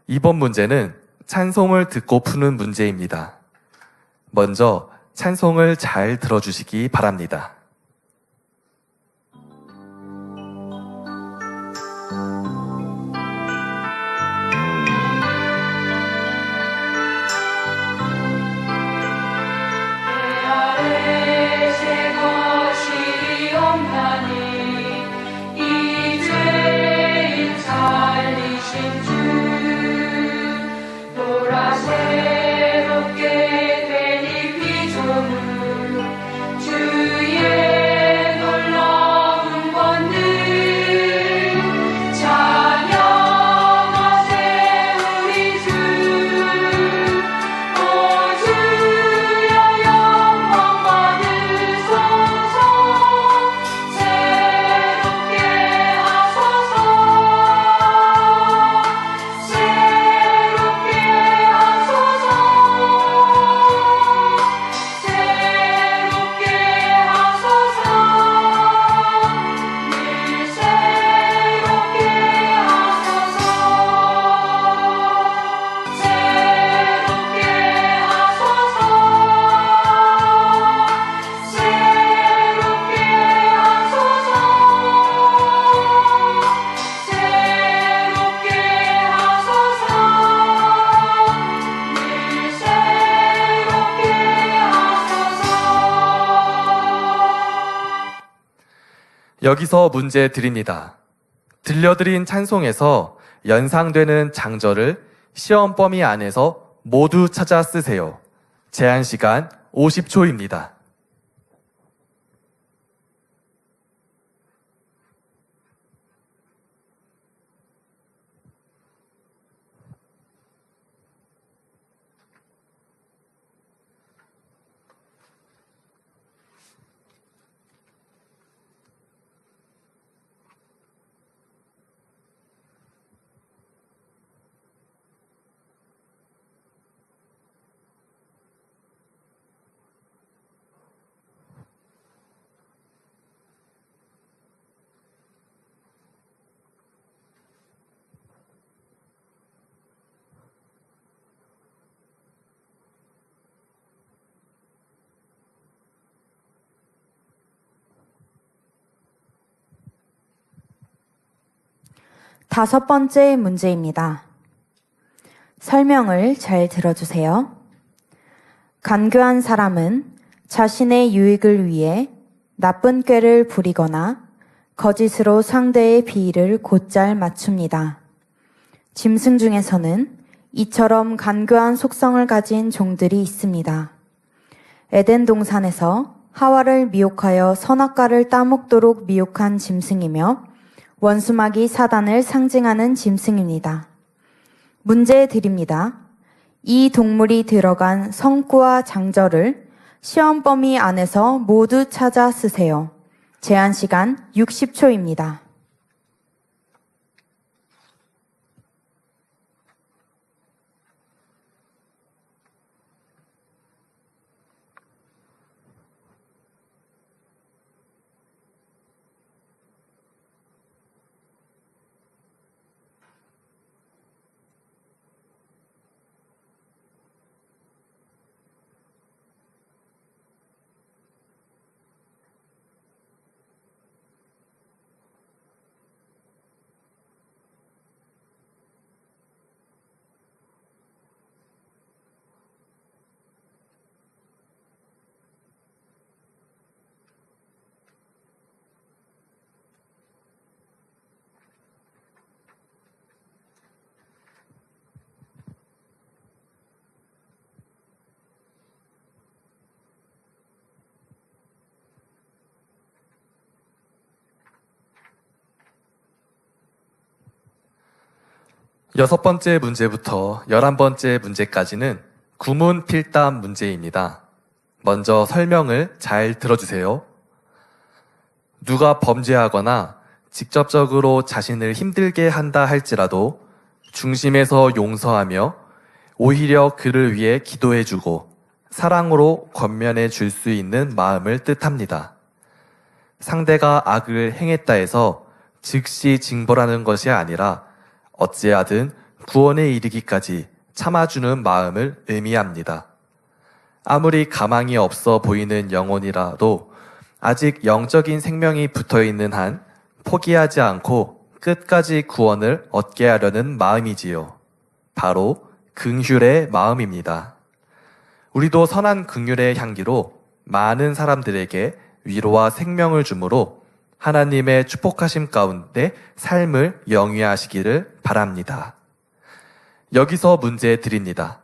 이번 문제는 찬송을 듣고 푸는 문제입니다. 먼저 찬송을 잘 들어주시기 바랍니다. 하신 주 보라 새롭게 되니 피조물 주의 놀라운 권능 찬양하세 우리 주 오 주여 영광 받으소서 새롭게 하소서 새롭게 하소서 새롭게 하소서 늘 새롭게 하소서 새롭게 하소서 새롭게 하소서 새롭게 하소서 늘 새롭게 하소서. 여기서 문제 드립니다. 들려드린 찬송에서 연상되는 장절을 시험 범위 안에서 모두 찾아 쓰세요. 제한 시간 50초입니다. 다섯 번째 문제입니다. 설명을 잘 들어주세요. 간교한 사람은 자신의 유익을 위해 나쁜 꾀를 부리거나 거짓으로 상대의 비위를 곧잘 맞춥니다. 짐승 중에서는 이처럼 간교한 속성을 가진 종들이 있습니다. 에덴 동산에서 하와를 미혹하여 선악과를 따먹도록 미혹한 짐승이며 원수마귀 사단을 상징하는 짐승입니다. 문제 드립니다. 이 동물이 들어간 성구와 장절을 시험 범위 안에서 모두 찾아 쓰세요. 제한 시간 60초입니다. 여섯 번째 문제부터 11번째 문제까지는 구문 필답 문제입니다. 먼저 설명을 잘 들어주세요. 누가 범죄하거나 직접적으로 자신을 힘들게 한다 할지라도 중심에서 용서하며 오히려 그를 위해 기도해주고 사랑으로 권면해 줄 수 있는 마음을 뜻합니다. 상대가 악을 행했다 해서 즉시 징벌하는 것이 아니라 어찌하든 구원에 이르기까지 참아주는 마음을 의미합니다. 아무리 가망이 없어 보이는 영혼이라도 아직 영적인 생명이 붙어있는 한 포기하지 않고 끝까지 구원을 얻게 하려는 마음이지요. 바로 긍휼의 마음입니다. 우리도 선한 긍휼의 향기로 많은 사람들에게 위로와 생명을 주므로 하나님의 축복하심 가운데 삶을 영위하시기를 바랍니다. 여기서 문제 드립니다.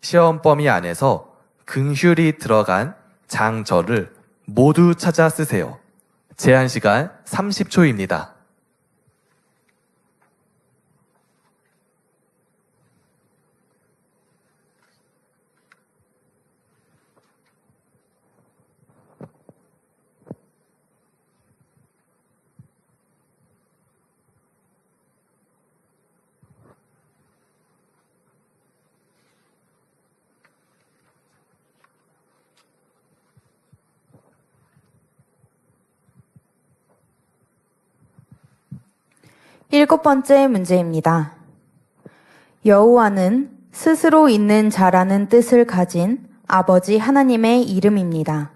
시험 범위 안에서 긍휼이 들어간 장절을 모두 찾아 쓰세요. 제한 시간 30초입니다. 일곱 번째 문제입니다. 여호와는 스스로 있는 자라는 뜻을 가진 아버지 하나님의 이름입니다.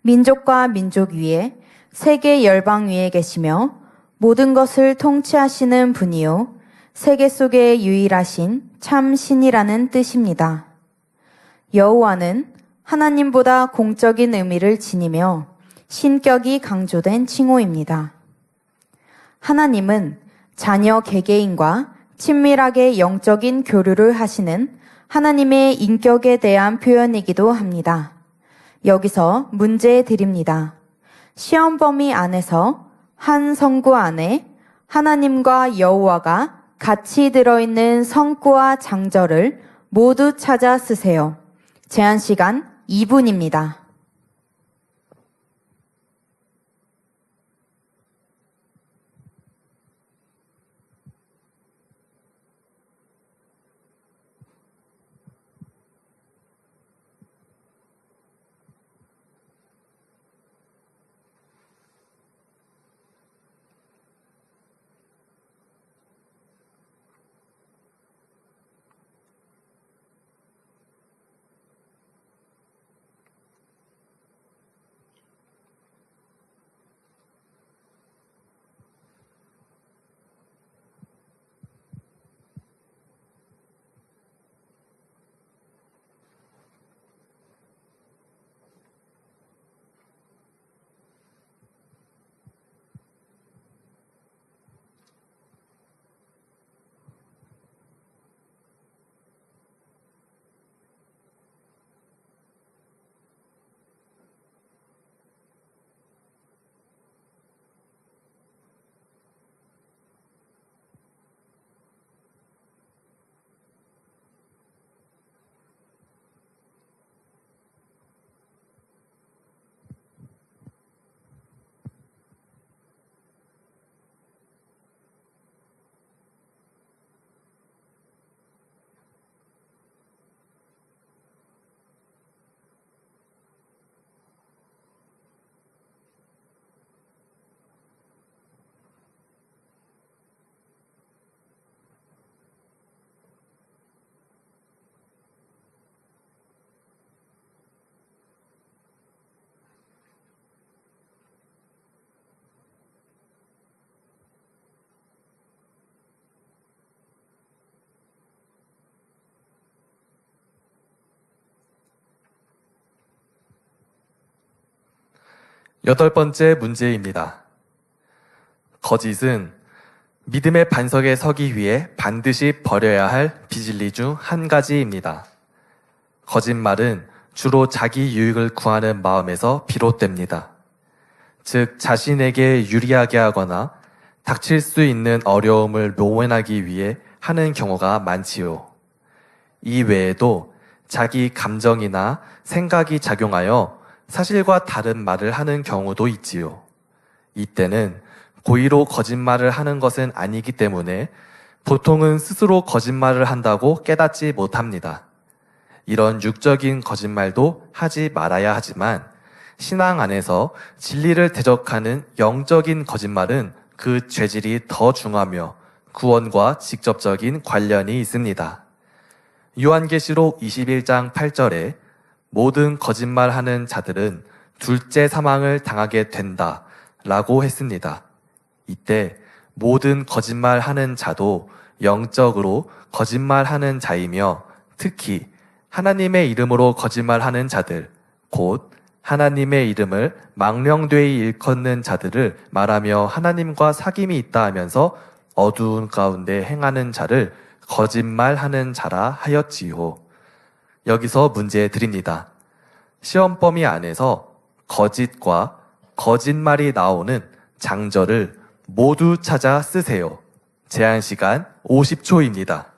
민족과 민족 위에 세계 열방 위에 계시며 모든 것을 통치하시는 분이요 세계 속에 유일하신 참 신이라는 뜻입니다. 여호와는 하나님보다 공적인 의미를 지니며 신격이 강조된 칭호입니다. 하나님은 자녀 개개인과 친밀하게 영적인 교류를 하시는 하나님의 인격에 대한 표현이기도 합니다. 여기서 문제 드립니다. 시험 범위 안에서 한 성구 안에 하나님과 여호와가 같이 들어있는 성구와 장절을 모두 찾아 쓰세요. 제한 시간 2분입니다. 여덟 번째 문제입니다. 거짓은 믿음의 반석에 서기 위해 반드시 버려야 할 비진리 중 한 가지입니다. 거짓말은 주로 자기 유익을 구하는 마음에서 비롯됩니다. 즉, 자신에게 유리하게 하거나 닥칠 수 있는 어려움을 모면하기 위해 하는 경우가 많지요. 이 외에도 자기 감정이나 생각이 작용하여 사실과 다른 말을 하는 경우도 있지요. 이때는 고의로 거짓말을 하는 것은 아니기 때문에 보통은 스스로 거짓말을 한다고 깨닫지 못합니다. 이런 육적인 거짓말도 하지 말아야 하지만 신앙 안에서 진리를 대적하는 영적인 거짓말은 그 죄질이 더 중하며 구원과 직접적인 관련이 있습니다. 요한계시록 21장 8절에 모든 거짓말하는 자들은 둘째 사망을 당하게 된다 라고 했습니다. 이때 모든 거짓말하는 자도 영적으로 거짓말하는 자이며 특히 하나님의 이름으로 거짓말하는 자들, 곧 하나님의 이름을 망령되이 일컫는 자들을 말하며 하나님과 사귐이 있다 하면서 어두운 가운데 행하는 자를 거짓말하는 자라 하였지요. 여기서 문제 드립니다. 시험 범위 안에서 거짓과 거짓말이 나오는 장절을 모두 찾아 쓰세요. 제한 시간 50초입니다.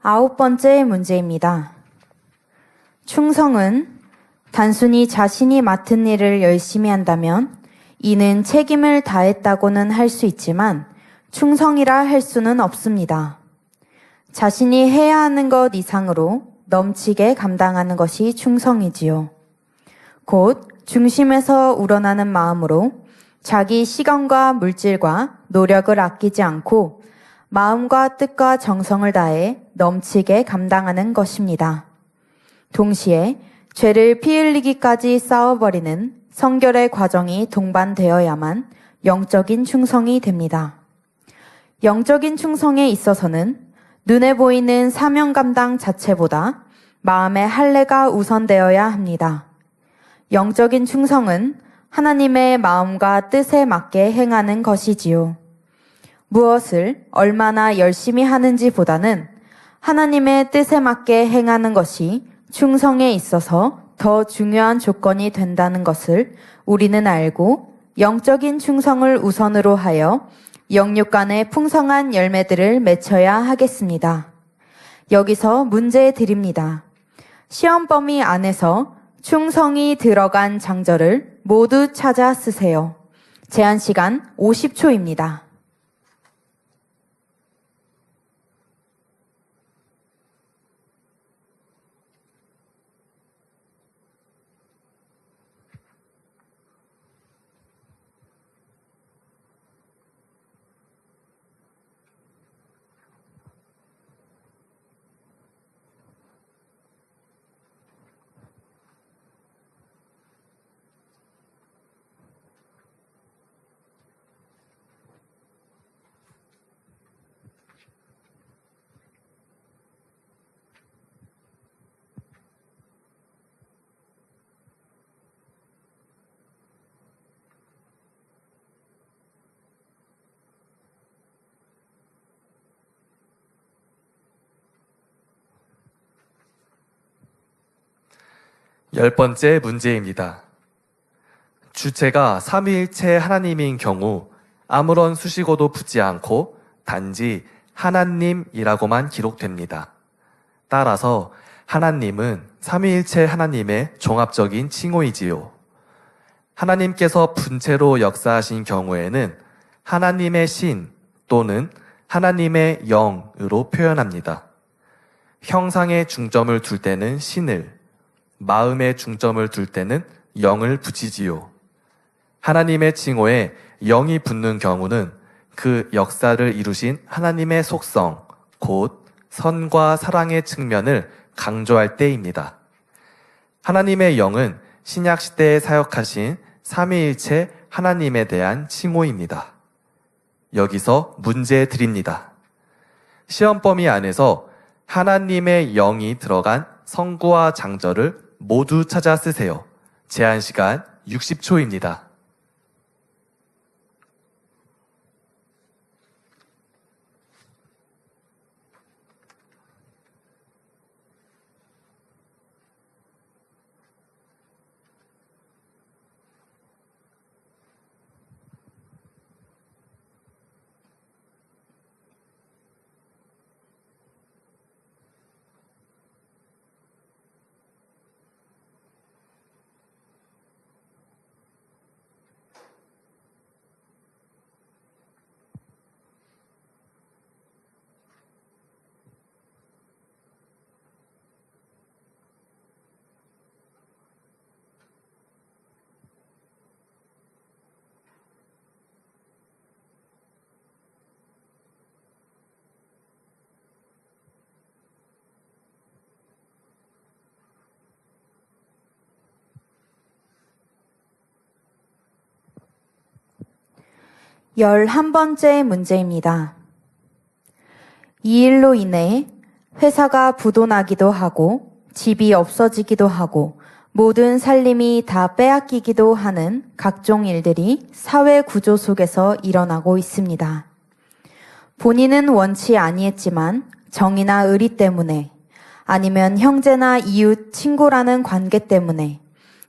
아홉 번째 문제입니다. 충성은 단순히 자신이 맡은 일을 열심히 한다면 이는 책임을 다했다고는 할 수 있지만 충성이라 할 수는 없습니다. 자신이 해야 하는 것 이상으로 넘치게 감당하는 것이 충성이지요. 곧 중심에서 우러나는 마음으로 자기 시간과 물질과 노력을 아끼지 않고 마음과 뜻과 정성을 다해 넘치게 감당하는 것입니다. 동시에 죄를 피 흘리기까지 싸워버리는 성결의 과정이 동반되어야만 영적인 충성이 됩니다. 영적인 충성에 있어서는 눈에 보이는 사명 감당 자체보다 마음의 할례가 우선되어야 합니다. 영적인 충성은 하나님의 마음과 뜻에 맞게 행하는 것이지요. 무엇을 얼마나 열심히 하는지보다는 하나님의 뜻에 맞게 행하는 것이 충성에 있어서 더 중요한 조건이 된다는 것을 우리는 알고 영적인 충성을 우선으로 하여 영육 간의 풍성한 열매들을 맺혀야 하겠습니다. 여기서 문제 드립니다. 시험 범위 안에서 충성이 들어간 장절을 모두 찾아 쓰세요. 제한 시간 50초입니다. 열 번째 문제입니다. 주체가 삼위일체 하나님인 경우 아무런 수식어도 붙지 않고 단지 하나님이라고만 기록됩니다. 따라서 하나님은 삼위일체 하나님의 종합적인 칭호이지요. 하나님께서 분체로 역사하신 경우에는 하나님의 신 또는 하나님의 영으로 표현합니다. 형상에 중점을 둘 때는 신을, 마음에 중점을 둘 때는 영을 붙이지요. 하나님의 칭호에 영이 붙는 경우는 그 역사를 이루신 하나님의 속성, 곧 선과 사랑의 측면을 강조할 때입니다. 하나님의 영은 신약 시대에 사역하신 삼위일체 하나님에 대한 칭호입니다. 여기서 문제 드립니다. 시험 범위 안에서 하나님의 영이 들어간 성구와 장절을 모두 찾아 쓰세요. 제한 시간 60초입니다. 11번째 문제입니다. 이 일로 인해 회사가 부도나기도 하고 집이 없어지기도 하고 모든 살림이 다 빼앗기기도 하는 각종 일들이 사회 구조 속에서 일어나고 있습니다. 본인은 원치 아니했지만 정의나 의리 때문에 아니면 형제나 이웃, 친구라는 관계 때문에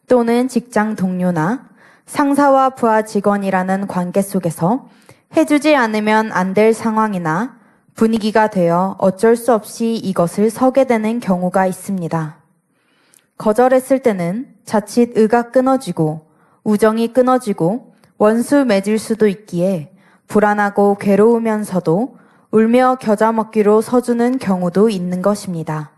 또는 직장 동료나 상사와 부하 직원이라는 관계 속에서 해주지 않으면 안 될 상황이나 분위기가 되어 어쩔 수 없이 이것을 서게 되는 경우가 있습니다. 거절했을 때는 자칫 의가 끊어지고 우정이 끊어지고 원수 맺을 수도 있기에 불안하고 괴로우면서도 울며 겨자 먹기로 서주는 경우도 있는 것입니다.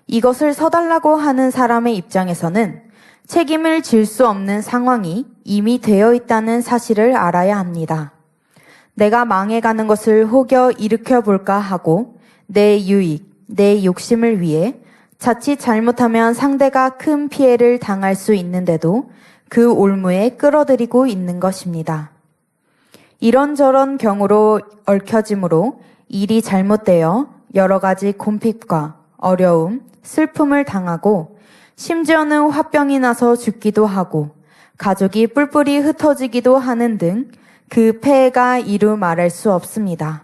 이것을 서달라고 하는 사람의 입장에서는 책임을 질 수 없는 상황이 이미 되어 있다는 사실을 알아야 합니다. 내가 망해가는 것을 혹여 일으켜 볼까 하고 내 유익, 내 욕심을 위해 자칫 잘못하면 상대가 큰 피해를 당할 수 있는데도 그 올무에 끌어들이고 있는 것입니다. 이런저런 경우로 얽혀짐으로 일이 잘못되어 여러 가지 곤핍과 어려움, 슬픔을 당하고 심지어는 화병이 나서 죽기도 하고 가족이 뿔뿔이 흩어지기도 하는 등 그 폐해가 이루 말할 수 없습니다.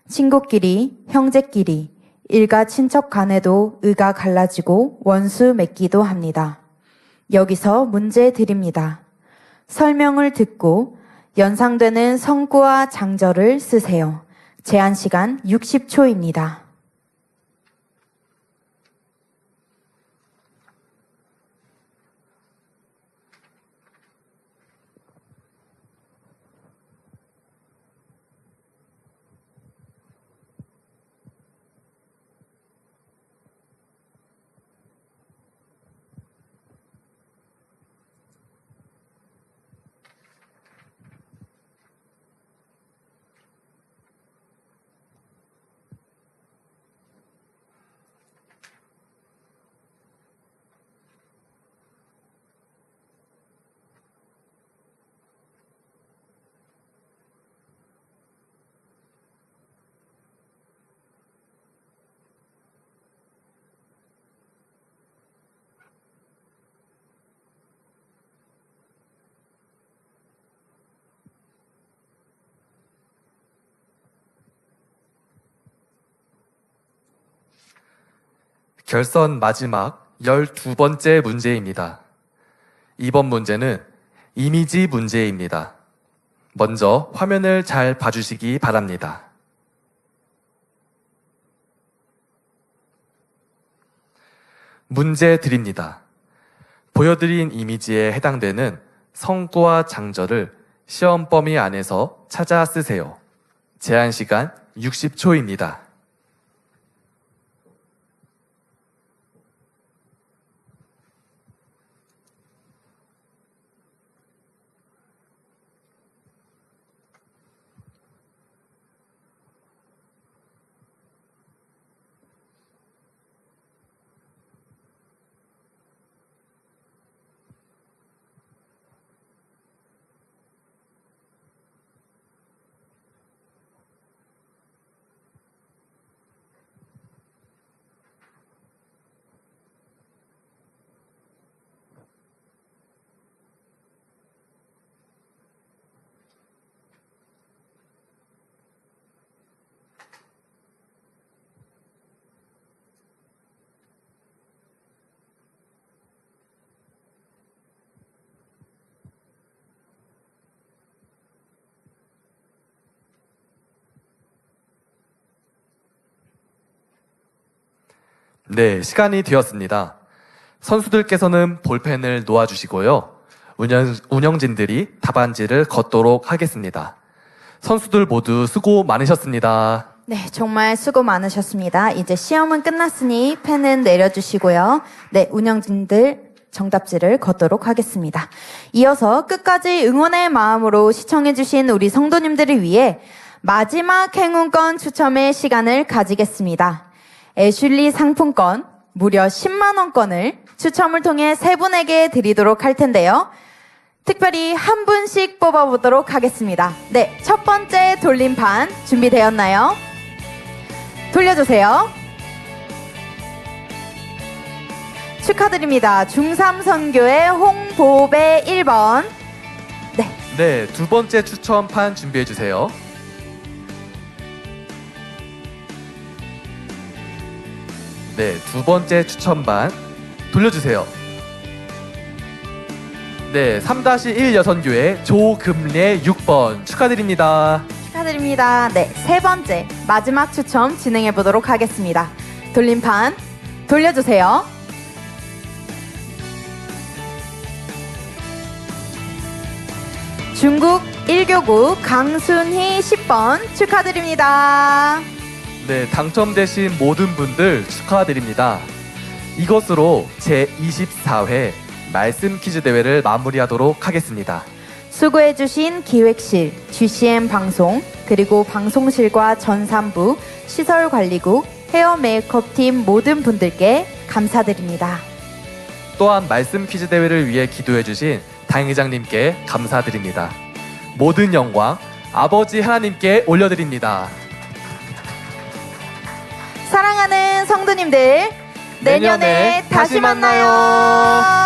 친구끼리, 형제끼리, 일가 친척 간에도 의가 갈라지고 원수 맺기도 합니다. 여기서 문제 드립니다. 설명을 듣고 연상되는 성구와 장절을 쓰세요. 제한 시간 60초입니다. 결선 마지막 12번째 문제입니다. 이번 문제는 이미지 문제입니다. 먼저 화면을 잘 봐주시기 바랍니다. 문제 드립니다. 보여드린 이미지에 해당되는 성구와 장절을 시험 범위 안에서 찾아 쓰세요. 제한 시간 60초입니다. 네, 시간이 되었습니다. 선수들께서는 볼펜을 놓아주시고요. 운영진들이 답안지를 걷도록 하겠습니다. 선수들 모두 수고 많으셨습니다. 네, 정말 수고 많으셨습니다. 이제 시험은 끝났으니 펜은 내려주시고요. 네, 운영진들 정답지를 걷도록 하겠습니다. 이어서 끝까지 응원의 마음으로 시청해주신 우리 성도님들을 위해 마지막 행운권 추첨의 시간을 가지겠습니다. 애슐리 상품권 무려 10만 원권을 추첨을 통해 세 분에게 드리도록 할 텐데요. 특별히 한 분씩 뽑아보도록 하겠습니다. 네, 첫 번째 돌림판 준비되었나요? 돌려주세요. 축하드립니다. 중3선교회 홍보배 1번. 네, 두 번째 추첨판 준비해 주세요. 네, 두 번째 추첨반 돌려주세요. 네, 3-1 여선교회 조금례 6번 축하드립니다. 축하드립니다. 네, 세 번째 마지막 추첨 진행해 보도록 하겠습니다. 돌림판 돌려주세요. 중국 1교구 강순희 10번 축하드립니다. 네, 당첨되신 모든 분들 축하드립니다. 이것으로 제24회 말씀 퀴즈 대회를 마무리하도록 하겠습니다. 수고해주신 기획실, GCM 방송, 그리고 방송실과 전산부, 시설관리국, 헤어 메이크업팀 모든 분들께 감사드립니다. 또한 말씀 퀴즈 대회를 위해 기도해주신 당회장님께 감사드립니다. 모든 영광 아버지 하나님께 올려드립니다. 사랑하는 성도님들, 내년에 다시 만나요.